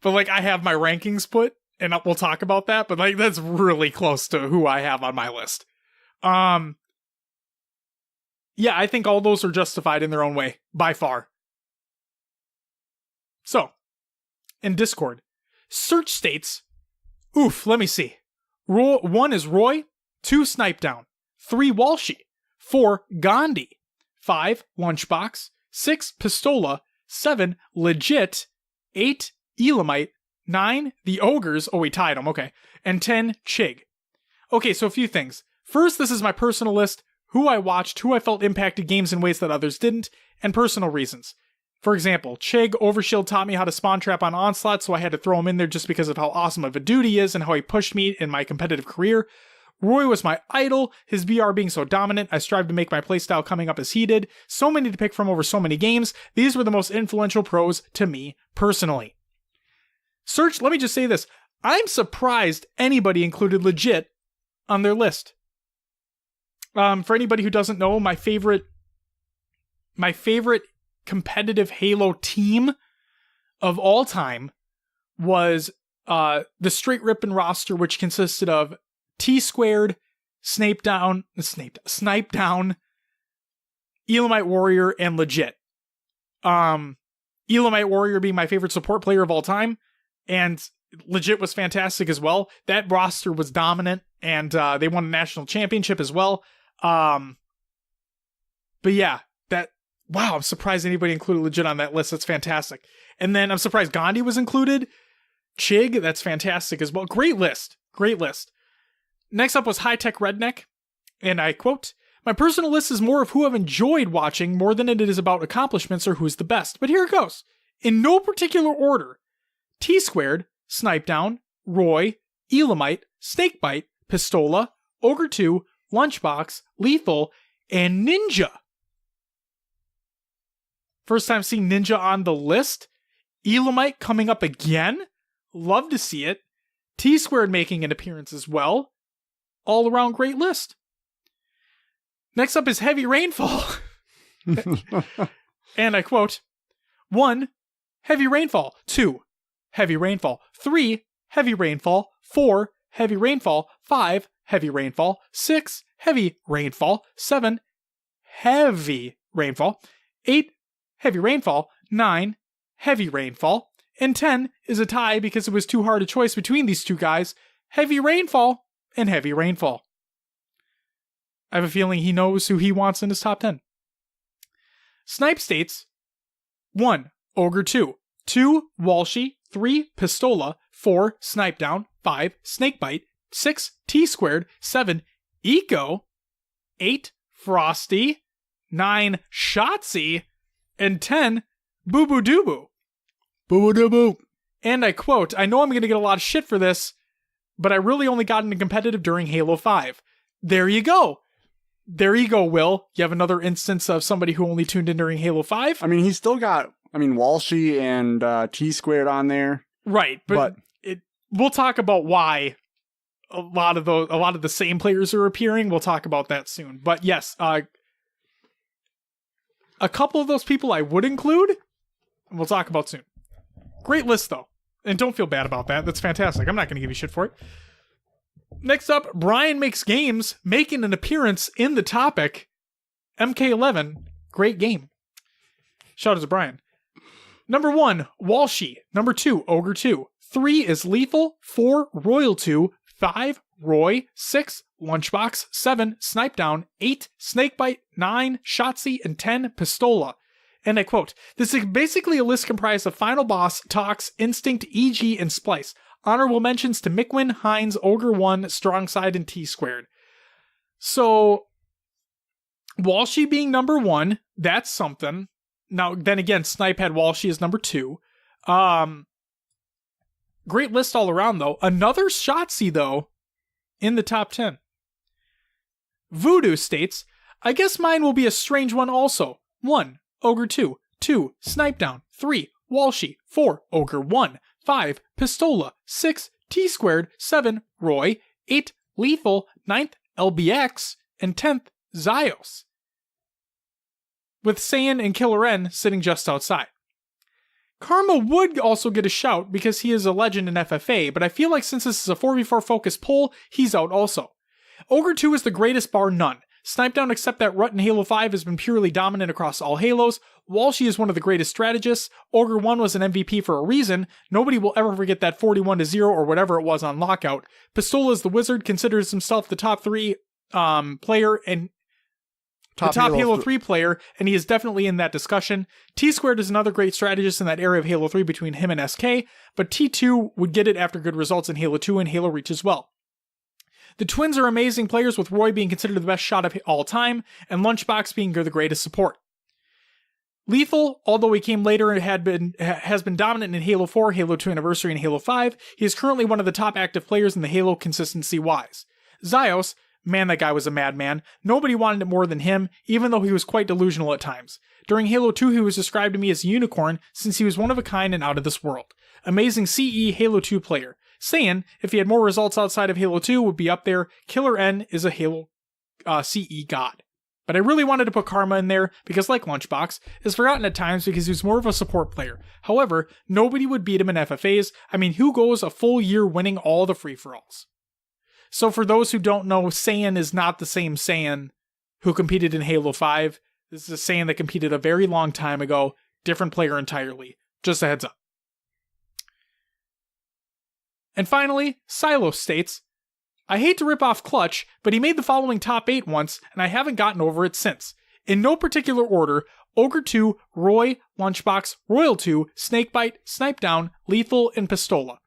But, like, I have my rankings put, and we'll talk about that, but, like, that's really close to who I have on my list. Yeah, I think all those are justified in their own way, by far. So, in Discord, search states, let me see. 1 is Roy, 2 Snipe Down, 3 Walshy, 4 Gandhi, 5 Lunchbox, 6 Pistola, 7 Legit, 8 Elamite, 9 The Ogres, we tied them, okay, and 10 Chig. Okay, so a few things. First, this is my personal list, who I watched, who I felt impacted games in ways that others didn't, and personal reasons. For example, Chig Overshield taught me how to spawn trap on Onslaught, so I had to throw him in there just because of how awesome of a dude he is and how he pushed me in my competitive career. Roy was my idol, his VR being so dominant, I strived to make my playstyle coming up as he did. So many to pick from over so many games, these were the most influential pros to me personally. Search, let me just say this, I'm surprised anybody included legit on their list. For anybody who doesn't know, my favorite competitive Halo team of all time was the straight rippin' roster, which consisted of T-Squared, Snipe Down, Elamite Warrior, and Legit. Elamite Warrior being my favorite support player of all time, and Legit was fantastic as well. That roster was dominant, and they won a national championship as well. But yeah, wow, I'm surprised anybody included Legit on that list. That's fantastic. And then I'm surprised Gandhi was included. Chig, that's fantastic as well. Great list. Next up was High Tech Redneck, and I quote, "My personal list is more of who I've enjoyed watching more than it is about accomplishments or who's the best. But here it goes. In no particular order. T-Squared, Snipe Down, Roy, Elamite, Snakebite, Pistola, Ogre 2, Lunchbox, Lethal, and Ninja." First time seeing Ninja on the list. Elamite coming up again. Love to see it. T-Squared making an appearance as well. All around great list. Next up is Heavy Rainfall. And I quote, 1. Heavy Rainfall. 2. Heavy Rainfall. 3. Heavy Rainfall. 4. Heavy Rainfall. 5. Heavy Rainfall. 6. Heavy Rainfall. 7. Heavy Rainfall. 8. Heavy Rainfall. 9. Heavy Rainfall. And 10 is a tie because it was too hard a choice between these two guys. Heavy Rainfall and Heavy Rainfall. I have a feeling he knows who he wants in his top 10. Snipe states 1. Ogre 2. 2. Walshy. 3. Pistola. 4. Snipe Down. 5. Snakebite. 6. T-Squared. 7. Eco. 8. Frosty. 9. Shotsy. And 10. Boo Boo Doo Boo. Boo Doo Boo. And I quote, "I know I'm going to get a lot of shit for this, but I really only got into competitive during Halo 5. There you go. There you go, Will. You have another instance of somebody who only tuned in during Halo 5. I mean, he's still got, Walshy and T-Squared on there. Right, but we'll talk about why a lot of the same players are appearing. We'll talk about that soon. But yes, a couple of those people I would include, and we'll talk about soon. Great list, though. And don't feel bad about that. That's fantastic. I'm not going to give you shit for it. Next up, Brian Makes Games, making an appearance in the topic. MK11, great game. Shout out to Brian. Number 1, Walshy. Number 2, Ogre 2. 3 is Lethal. 4, Royal 2. 5, Roy. 6, Lunchbox. 7, Snipe Down. 8, Snakebite. 9, Shotsy. And 10, Pistola. And I quote, "This is basically a list comprised of Final Boss, Tox, Instinct, EG, and Splice. Honorable mentions to Mickwin, Hines, Ogre 1, Strongside, and T-Squared." So, Walshy being number 1, that's something. Now, then again, Snipe had Walshy as number 2. Great list all around, though. Another Shotsy, though, in the top 10. Voodoo states, "I guess mine will be a strange one also. 1. Ogre 2. 2. Snipe Down. 3. Walshy. 4. Ogre 1. 5. Pistola. 6. T-Squared. 7. Roy. 8. Lethal. 9th. LBX. And 10th. Zyos. With Saiyan and Killer N sitting just outside. Karma would also get a shout because he is a legend in FFA, but I feel like since this is a 4v4 focused poll, he's out also. Ogre 2 is the greatest bar none. Snipe Down, except that Rut in Halo 5 has been purely dominant across all Halos. Walshy is one of the greatest strategists. Ogre 1 was an MVP for a reason. Nobody will ever forget that 41-0 or whatever it was on Lockout. Pistola is the wizard, considers himself the top 3 player and the top Halo 3 player, and he is definitely in that discussion. T-Squared is another great strategist in that area of Halo 3 between him and SK, but T2 would get it after good results in Halo 2 and Halo Reach as well. The twins are amazing players, with Roy being considered the best shot of all time, and Lunchbox being the greatest support. Lethal, although he came later and has been dominant in Halo 4, Halo 2 Anniversary, and Halo 5, he is currently one of the top active players in the Halo consistency-wise. Zyos, man, that guy was a madman. Nobody wanted it more than him, even though he was quite delusional at times. During Halo 2, he was described to me as a unicorn, since he was one of a kind and out of this world. Amazing CE Halo 2 player. Saiyan, if he had more results outside of Halo 2, would be up there. Killer N is a Halo CE god. But I really wanted to put Karma in there because, like Lunchbox, is forgotten at times because he was more of a support player. However, nobody would beat him in FFAs. I mean, who goes a full year winning all the free-for-alls? So for those who don't know, Saiyan is not the same Saiyan who competed in Halo 5. This is a Saiyan that competed a very long time ago. Different player entirely. Just a heads up. And finally, Silo states, I hate to rip off Clutch, but he made the following top 8 once, and I haven't gotten over it since. In no particular order, Ogre 2, Roy, Lunchbox, Royal 2, Snakebite, Snipedown, Lethal, and Pistola.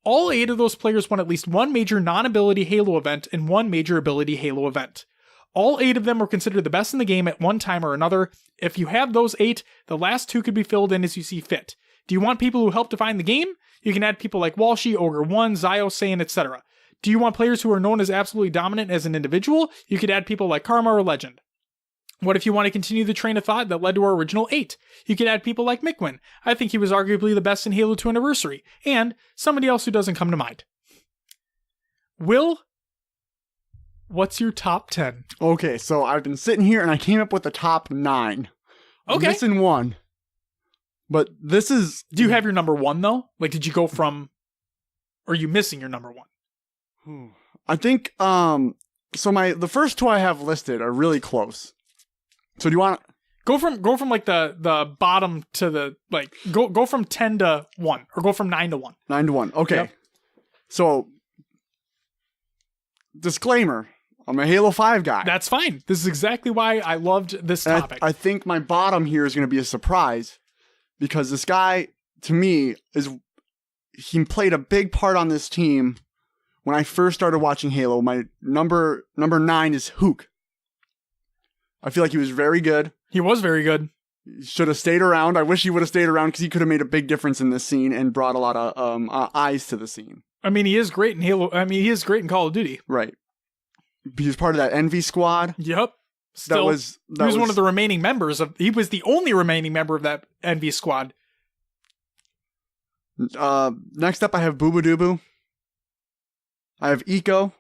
All 8 of those players won at least one major non-ability Halo event and one major ability Halo event. All 8 of them were considered the best in the game at one time or another. If you have those 8, the last 2 could be filled in as you see fit. Do you want people who help define the game? You can add people like Walshy, Ogre 1, Zio, Saiyan, etc. Do you want players who are known as absolutely dominant as an individual? You could add people like Karma or Legend. What if you want to continue the train of thought that led to our original 8? You could add people like Mikwin. I think he was arguably the best in Halo 2 Anniversary. And somebody else who doesn't come to mind. Will, what's your top 10? Okay, so I've been sitting here and I came up with the top 9. I'm Okay. missing one. But this is... Do you have your number 1 though? Like, did you go from... Or are you missing your number 1? I think, so the first 2 I have listed are really close. So do you want... Go from like the bottom to the, like, go from 10 to 1. Or go from 9 to 1. 9 to 1, okay. Yep. So, disclaimer, I'm a Halo 5 guy. That's fine. This is exactly why I loved this topic. I think my bottom here is going to be a surprise. Because this guy, to me, he played a big part on this team when I first started watching Halo. My number 9 is Hook. I feel like he was very good. He was very good. He should have stayed around. I wish he would have stayed around because he could have made a big difference in this scene and brought a lot of eyes to the scene. I mean, he is great in Halo. I mean, he is great in Call of Duty. Right. He was part of that Envy squad. Yep. Still, he was one of the remaining members of. He was the only remaining member of that Envy squad. Next up, I have Boo Boo Doo Boo. I have Eco,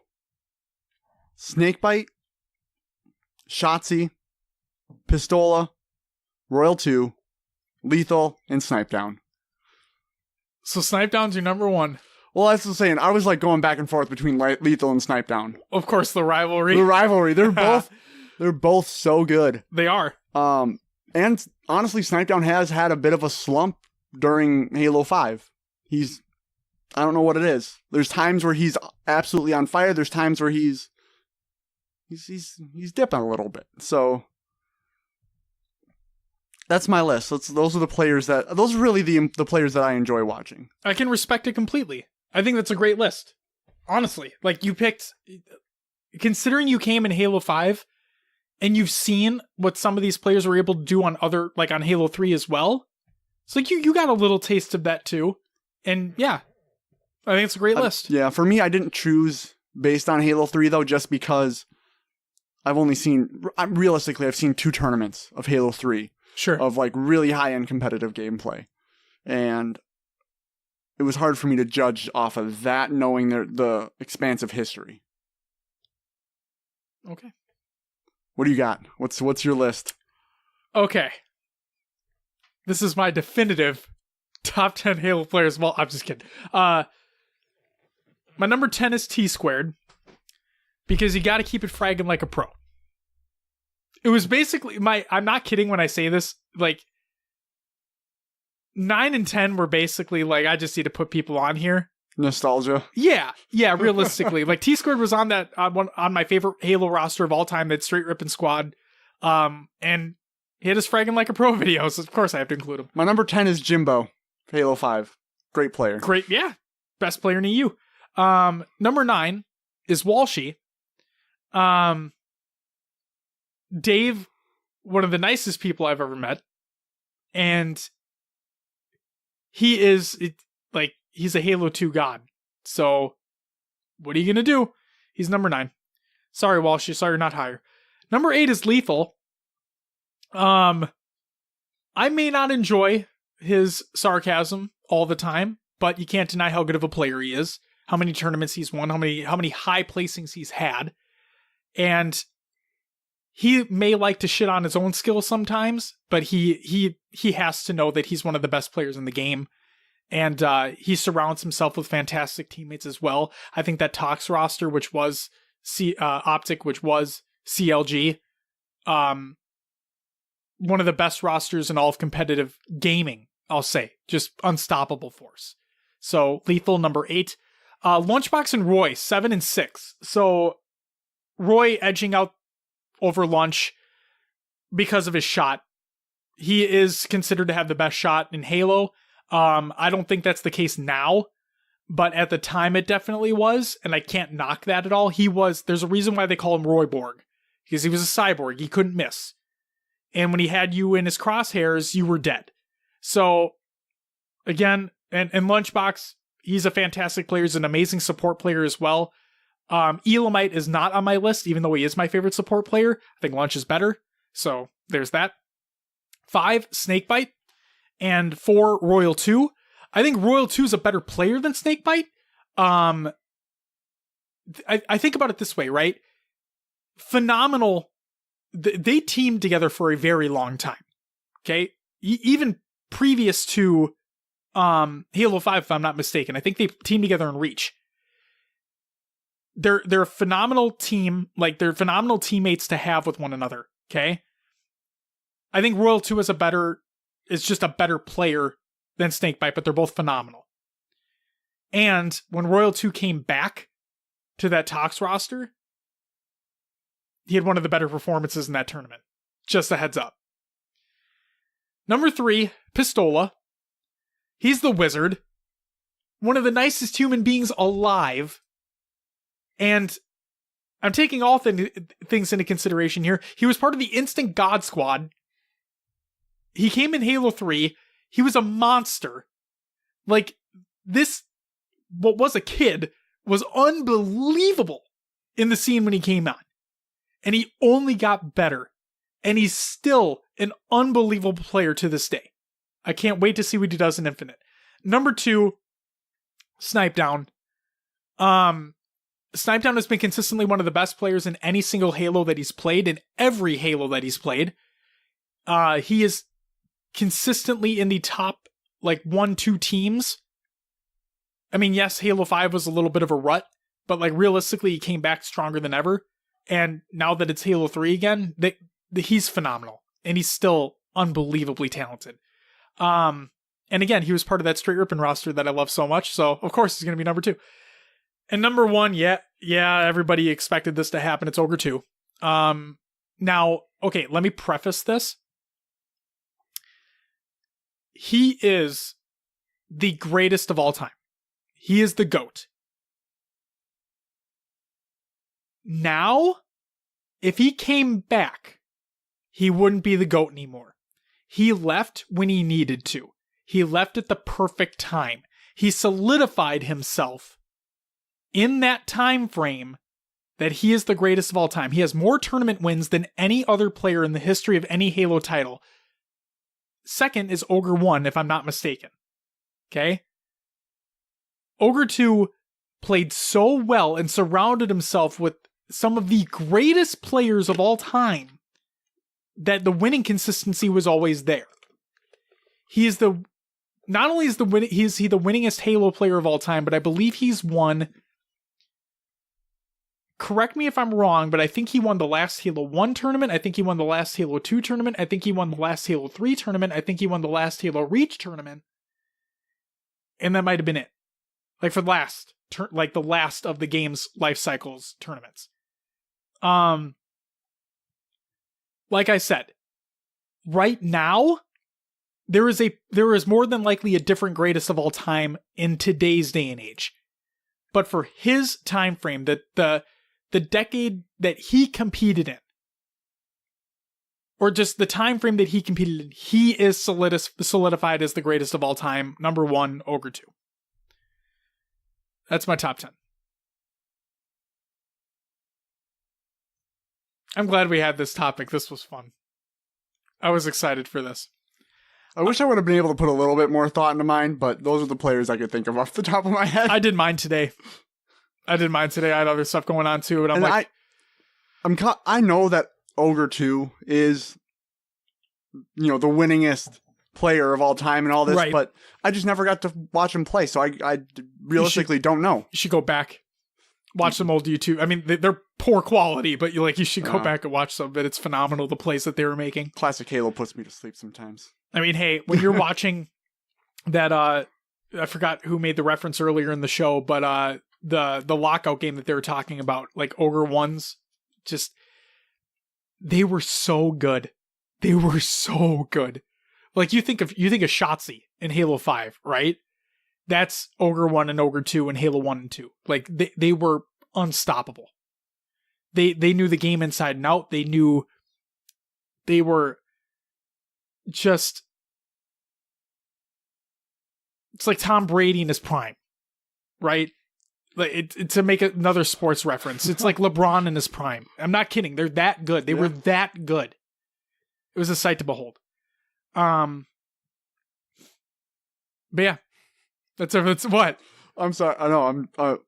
Snakebite, Shotzi, Pistola, Royal 2, Lethal, and Snipedown. So Snipedown's your number 1. Well, that's what I'm saying. I was like going back and forth between Lethal and Snipedown. Of course, the rivalry. They're both so good. They are. And honestly, Snipedown has had a bit of a slump during Halo 5. I don't know what it is. There's times where he's absolutely on fire. There's times where he's dipping a little bit. So that's my list. Those are really the players that I enjoy watching. I can respect it completely. I think that's a great list. Honestly, like you picked, considering you came in Halo 5 and you've seen what some of these players were able to do on on Halo 3 as well. It's like you got a little taste of that too. And yeah, I think it's a great list. Yeah, for me, I didn't choose based on Halo 3 though, just because I've seen 2 tournaments of Halo 3. Sure. Of like really high-end competitive gameplay. And it was hard for me to judge off of that, knowing the expansive history. Okay. What do you got? What's your list? Okay. This is my definitive top 10 Halo players. Well, I'm just kidding. My number 10 is T-Squared. Because you gotta keep it fragging like a pro. It was basically I'm not kidding when I say this, like 9 and 10 were basically like, I just need to put people on here. Nostalgia. Yeah, realistically. Like T-Squared was on that on my favorite Halo roster of all time, that straight ripping squad. And he had his fragging like a pro videos. Of course I have to include him. My number 10 is Jimbo, Halo 5. Great player. Great, yeah. Best player in EU. Number 9 is Walshy. Dave, one of the nicest people I've ever met. And he is, he's a Halo 2 god. So, what are you going to do? He's number 9. Sorry, Walshy. Sorry you're not higher. Number 8 is Lethal. I may not enjoy his sarcasm all the time, but you can't deny how good of a player he is. how many tournaments he's won, how many high placings he's had. And he may like to shit on his own skill sometimes, but he has to know that he's one of the best players in the game. And he surrounds himself with fantastic teammates as well. I think that Tox roster, which was Optic, which was CLG, one of the best rosters in all of competitive gaming, I'll say. Just unstoppable force. So Lethal, number 8. Lunchbox and Roy, 7 and 6. So Roy edging out over Lunch because of his shot. He is considered to have the best shot in Halo. I don't think that's the case now, but at the time it definitely was, and I can't knock that at all. There's a reason why they call him Roy Borg, because he was a cyborg. He couldn't miss. And when he had you in his crosshairs, you were dead. So, again, and Lunchbox, he's a fantastic player. He's an amazing support player as well. Elamite is not on my list, even though he is my favorite support player. I think Lunch is better. So, there's that. 5, Snakebite. And 4, Royal 2. I think Royal 2 is a better player than Snakebite. I think about it this way, right? Phenomenal. They teamed together for a very long time. Okay? Even previous to Halo 5, if I'm not mistaken. I think they teamed together in Reach. They're a phenomenal team. Like, they're phenomenal teammates to have with one another. Okay? I think Royal 2 is just a better player than Snakebite, but they're both phenomenal. And when Royal 2 came back to that Tox roster, he had one of the better performances in that tournament. Just a heads up. Number 3, Pistola. He's the wizard. One of the nicest human beings alive. And I'm taking all things into consideration here. He was part of the Instant God Squad. He came in Halo 3. He was a monster. Like, this, what was a kid, was unbelievable in the scene when he came on. And he only got better. And he's still an unbelievable player to this day. I can't wait to see what he does in Infinite. Number 2, Snipedown. Snipedown has been consistently one of the best players in any single Halo that he's played, in every Halo that he's played. He is consistently in the top, 1-2 teams. I mean, yes, Halo 5 was a little bit of a rut, but, realistically, he came back stronger than ever. And now that it's Halo 3 again, he's phenomenal. And he's still unbelievably talented. And again, he was part of that Straight Rippin' roster that I love so much, so of course he's going to be number 2. And number 1, yeah, everybody expected this to happen. It's Ogre 2. Now, okay, let me preface this. He is the greatest of all time. He is the GOAT. Now, if he came back, he wouldn't be the GOAT anymore. He left when he needed to. He left at the perfect time. He solidified himself in that time frame that he is the greatest of all time. He has more tournament wins than any other player in the history of any Halo title. Second is Ogre 1, if I'm not mistaken. Okay? Ogre 2 played so well and surrounded himself with some of the greatest players of all time that the winning consistency was always there. He is not only is he the winningest Halo player of all time, but I believe he's won, correct me if I'm wrong, but I think he won the last Halo 1 tournament. I think he won the last Halo 2 tournament. I think he won the last Halo 3 tournament. I think he won the last Halo Reach tournament. And that might have been it. For the last, the last of the game's life cycles tournaments. Like I said, right now, there is more than likely a different greatest of all time in today's day and age. But for his time frame, the decade that he competed in, or just the time frame that he competed in, he is solidified as the greatest of all time. Number 1, Ogre 2. That's my top 10. I'm glad we had this topic. This was fun. I was excited for this. I wish I would have been able to put a little bit more thought into mine, but those are the players I could think of off the top of my head. I did mine today. I had other stuff going on too, and I know that Ogre 2 is, the winningest player of all time and all this, right. But I just never got to watch him play, so I realistically don't know. You should go back, watch some old YouTube. I mean, they're poor quality, but you should go back and watch some of it. It's phenomenal, the plays that they were making. Classic Halo puts me to sleep sometimes. I mean, hey, when you're watching that, I forgot who made the reference earlier in the show, but the lockout game that they were talking about, like Ogre 1s, just, they were so good. They were so good. Like, you think of Shotzzy in Halo 5, right? That's Ogre 1 and Ogre 2 in Halo 1 and 2. Like, they were unstoppable. They knew the game inside and out. They were just, it's like Tom Brady in his prime, right? Like to make another sports reference, it's like LeBron in his prime. I'm not kidding. They're that good. They were that good. It was a sight to behold. But yeah, that's what. I'm sorry. I know.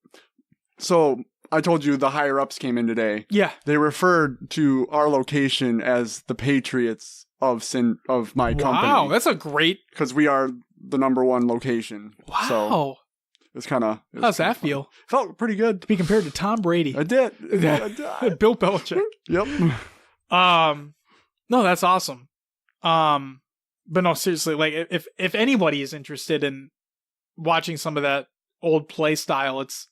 So I told you the higher ups came in today. Yeah. They referred to our location as the Patriots of my company. Wow, that's a great. Because we are the number one location. Wow. So it's kind of. How's that feel? Felt pretty good to be compared to Tom Brady. I did. Bill Belichick. Yep. No, that's awesome. But no, seriously, like if anybody is interested in watching some of that old play style, it's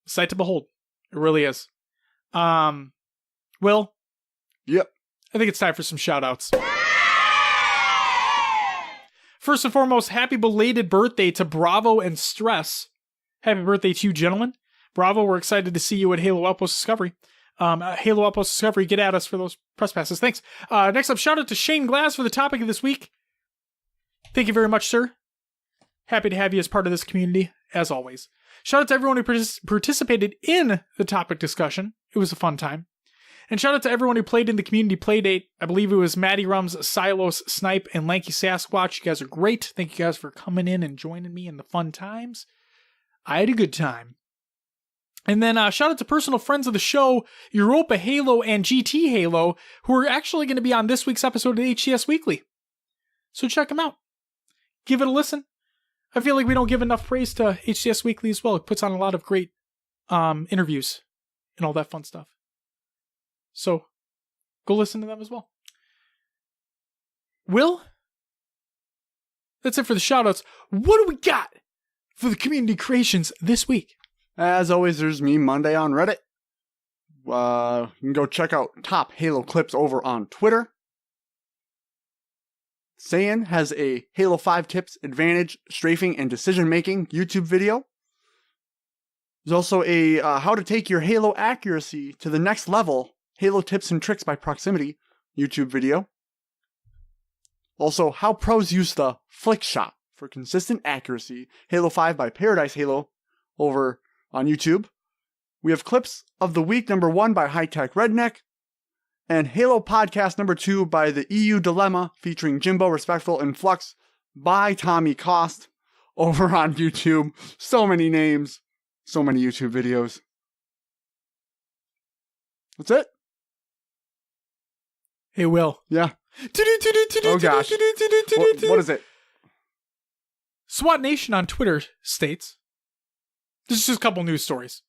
a sight to behold. It really is. Will? Yep. I think it's time for some shoutouts. First and foremost, happy belated birthday to Bravo and Stress. Happy birthday to you, gentlemen. Bravo, we're excited to see you at Halo Outpost Discovery. Halo Outpost Discovery, get at us for those press passes. Thanks. Next up, shout out to Shayne Glass for the topic of this week. Thank you very much, sir. Happy to have you as part of this community, as always. Shout out to everyone who participated in the topic discussion. It was a fun time. And shout out to everyone who played in the community playdate. I believe it was Maddie Rums, Silos, Snipe, and Lanky Sasquatch. You guys are great. Thank you guys for coming in and joining me in the fun times. I had a good time. And then shout out to personal friends of the show, Europa Halo and GT Halo, who are actually going to be on this week's episode of HCS Weekly. So check them out. Give it a listen. I feel like we don't give enough praise to HCS Weekly as well. It puts on a lot of great interviews and all that fun stuff. So go listen to them as well. Will? That's it for the shoutouts. What do we got for the community creations this week? As always, there's me Monday on Reddit. You can go check out top Halo clips over on Twitter. Shayne has a Halo 5 tips, advantage, strafing, and decision making YouTube video. There's also a how to take your Halo accuracy to the next level, Halo tips and tricks by proximity YouTube video. Also, how pros use the flick shot for consistent accuracy, Halo 5 by Paradise Halo over on YouTube. We have clips of the week number 1 by High Tech Redneck, and Halo podcast number 2 by the EU Dilemma featuring Jimbo, Respectful, and Flux by Tommy Cost over on YouTube. So many names, so many YouTube videos. That's it. Hey, Will. Yeah. Oh gosh. What is it? SWAT Nation on Twitter states, this is just a couple news stories.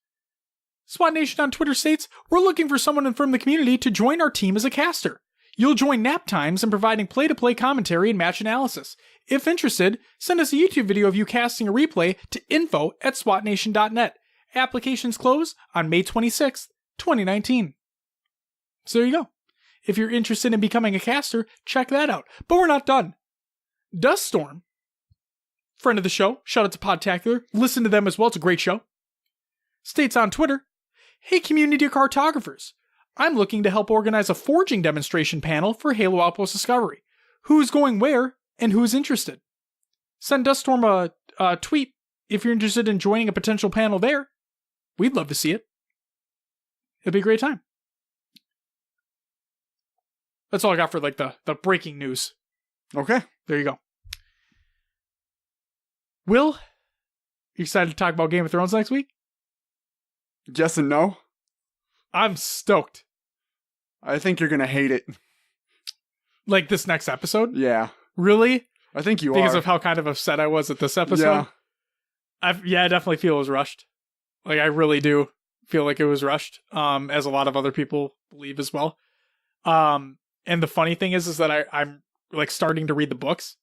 SWAT Nation on Twitter states, we're looking for someone from the community to join our team as a caster. You'll join nap times in providing play-to-play commentary and match analysis. If interested, send us a YouTube video of you casting a replay to info@swatnation.net. Applications close on May 26th, 2019. So there you go. If you're interested in becoming a caster, check that out. But we're not done. Duststorm, friend of the show, shout out to Podtacular, listen to them as well, it's a great show, states on Twitter, hey community cartographers, I'm looking to help organize a forging demonstration panel for Halo Outpost Discovery. Who's going where and who's interested? Send Duststorm a tweet if you're interested in joining a potential panel there. We'd love to see it. It'd be a great time. That's all I got for like the breaking news Okay. There you go. Will, you excited to talk about Game of Thrones next week? Yes and no. I'm stoked. I think you're going to hate it. Like this next episode? Yeah. Really? I think you Because are. of how kind of upset I was at this episode? Yeah. I definitely feel it was rushed. Like, I really do feel like it was rushed, as a lot of other people believe as well. And the funny thing is that I'm like starting to read the books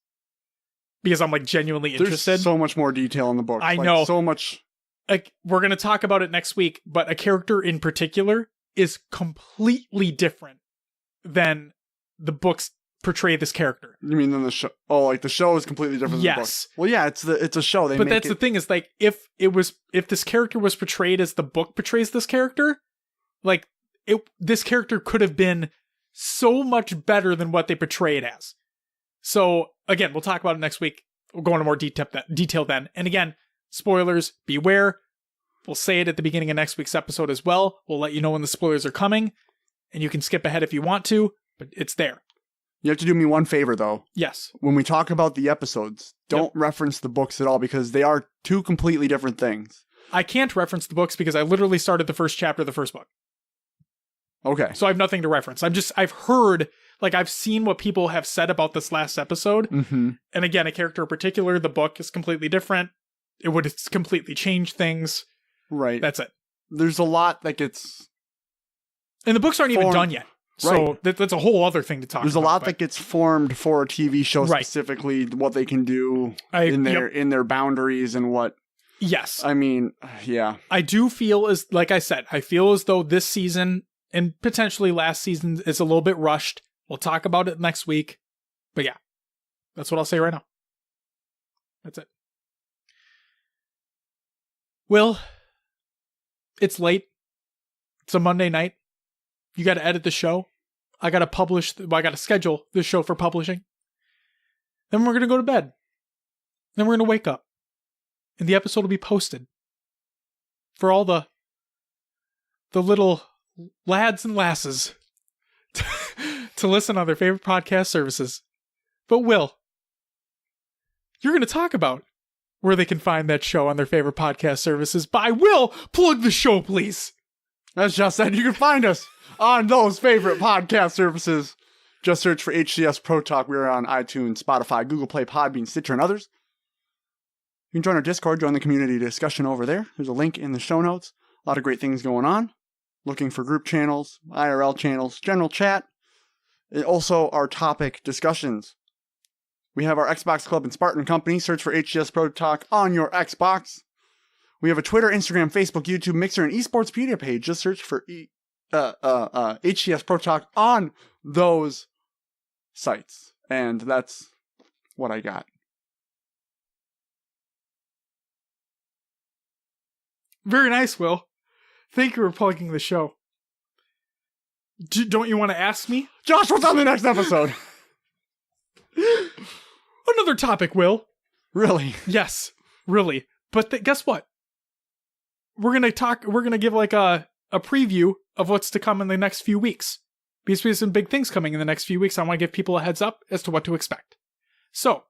because I'm like genuinely interested. There's so much more detail in the book. I know. So much. Like, we're going to talk about it next week, but a character in particular is completely different than the books portray this character. You mean in the show? Oh, like the show is completely different than the book. Yes. Well, yeah, it's a show. But that's the thing is, like, if this character was portrayed as the book portrays this character, like, this character could have been so much better than what they portray it as. So, again, we'll talk about it next week. We'll go into more detail then. And again, spoilers, beware. We'll say it at the beginning of next week's episode as well. We'll let you know when the spoilers are coming, and you can skip ahead if you want to, but it's there. You have to do me one favor, though. Yes. When we talk about the episodes, don't reference the books at all because they are two completely different things. I can't reference the books because I literally started the first chapter of the first book. Okay. So I have nothing to reference. I've heard, like, I've seen what people have said about this last episode. Mm-hmm. And again, a character in particular, the book is completely different. It would completely change things. Right. That's it. There's a lot that gets... And the books aren't even done yet. So Right. that's a whole other thing to talk about. There's a lot that gets formed for a TV show Right. specifically, what they can do in their boundaries and what... Yes. I mean, yeah. I do feel like I said, I feel as though this season and potentially last season is a little bit rushed. We'll talk about it next week. But yeah, that's what I'll say right now. That's it. Will, it's late. It's a Monday night. You got to edit the show. I got to schedule this show for publishing. Then we're going to go to bed. Then we're going to wake up. And the episode will be posted for all the little lads and lasses to listen on their favorite podcast services. But Will, you're going to talk about where they can find that show on their favorite podcast services. By Will, plug the show, please. As Josh said, you can find us on those favorite podcast services. Just search for HCS Pro Talk. We're on iTunes, Spotify, Google Play, Podbean, Stitcher, and others. You can join our Discord, join the community discussion over there. There's a link in the show notes. A lot of great things going on. Looking for group channels, IRL channels, general chat, and also our topic discussions. We have our Xbox Club and Spartan Company. Search for HCS Pro Talk on your Xbox. We have a Twitter, Instagram, Facebook, YouTube, Mixer, and Esportspedia page. Just search for HCS Pro Talk on those sites. And that's what I got. Very nice, Will. Thank you for plugging the show. Don't you want to ask me? Josh, what's on the next episode? Another topic, Will. Really? Yes, really. But guess what? We're going to give like a preview of what's to come in the next few weeks. Because we have some big things coming in the next few weeks. I want to give people a heads up as to what to expect. So,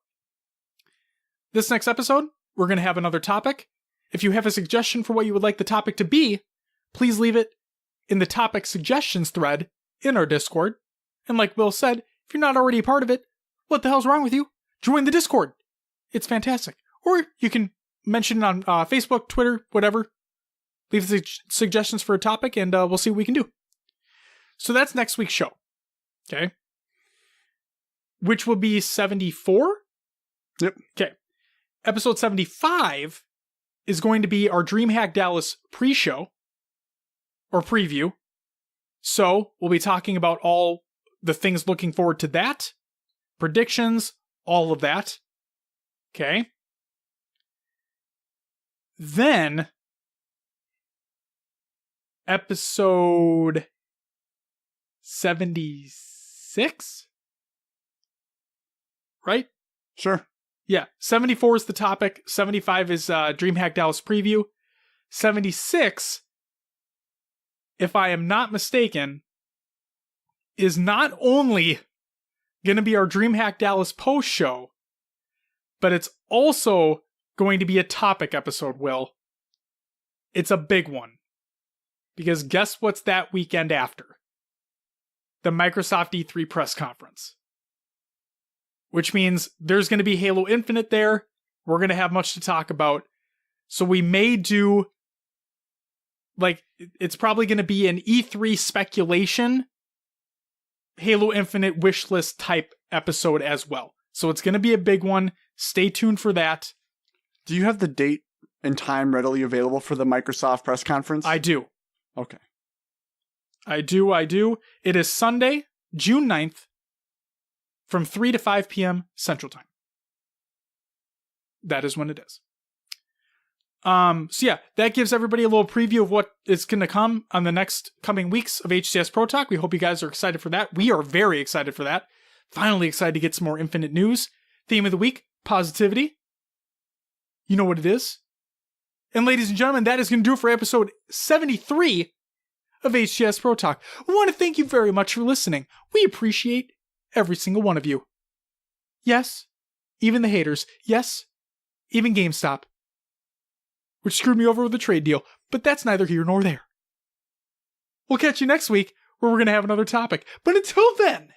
this next episode, we're going to have another topic. If you have a suggestion for what you would like the topic to be, please leave it in the topic suggestions thread in our Discord. And like Will said, if you're not already a part of it, what the hell's wrong with you? Join the Discord. It's fantastic. Or you can mention it on Facebook, Twitter, whatever. Leave the suggestions for a topic and we'll see what we can do. So that's next week's show. Okay. Which will be 74? Yep. Okay. Episode 75 is going to be our DreamHack Dallas pre-show or preview. So we'll be talking about all the things looking forward to that, predictions, all of that. Okay. Then episode 76, right? Sure. Yeah, 74 is the topic. 75 is DreamHack Dallas preview. 76, if I am not mistaken, is not only going to be our DreamHack Dallas post show, but it's also going to be a topic episode, Will. It's a big one. Because guess what's that weekend after? The Microsoft E3 press conference. Which means there's going to be Halo Infinite there. We're going to have much to talk about. So we may do, like, it's probably going to be an E3 speculation Halo Infinite wishlist type episode as well. So it's going to be a big one. Stay tuned for that. Do you have the date and time readily available for the Microsoft press conference? I do. Okay. I do. It is Sunday, June 9th, from 3 to 5 p.m. Central Time. That is when it is. So yeah, that gives everybody a little preview of what is going to come on the next coming weeks of HCS Pro Talk. We hope you guys are excited for that. We are very excited for that. Finally excited to get some more Infinite news. Theme of the week, positivity. You know what it is. And ladies and gentlemen, that is going to do it for episode 73 of HCS Pro Talk. We want to thank you very much for listening. We appreciate every single one of you. Yes, even the haters. Yes, even GameStop, which screwed me over with the trade deal, but that's neither here nor there. We'll catch you next week where we're going to have another topic. But until then,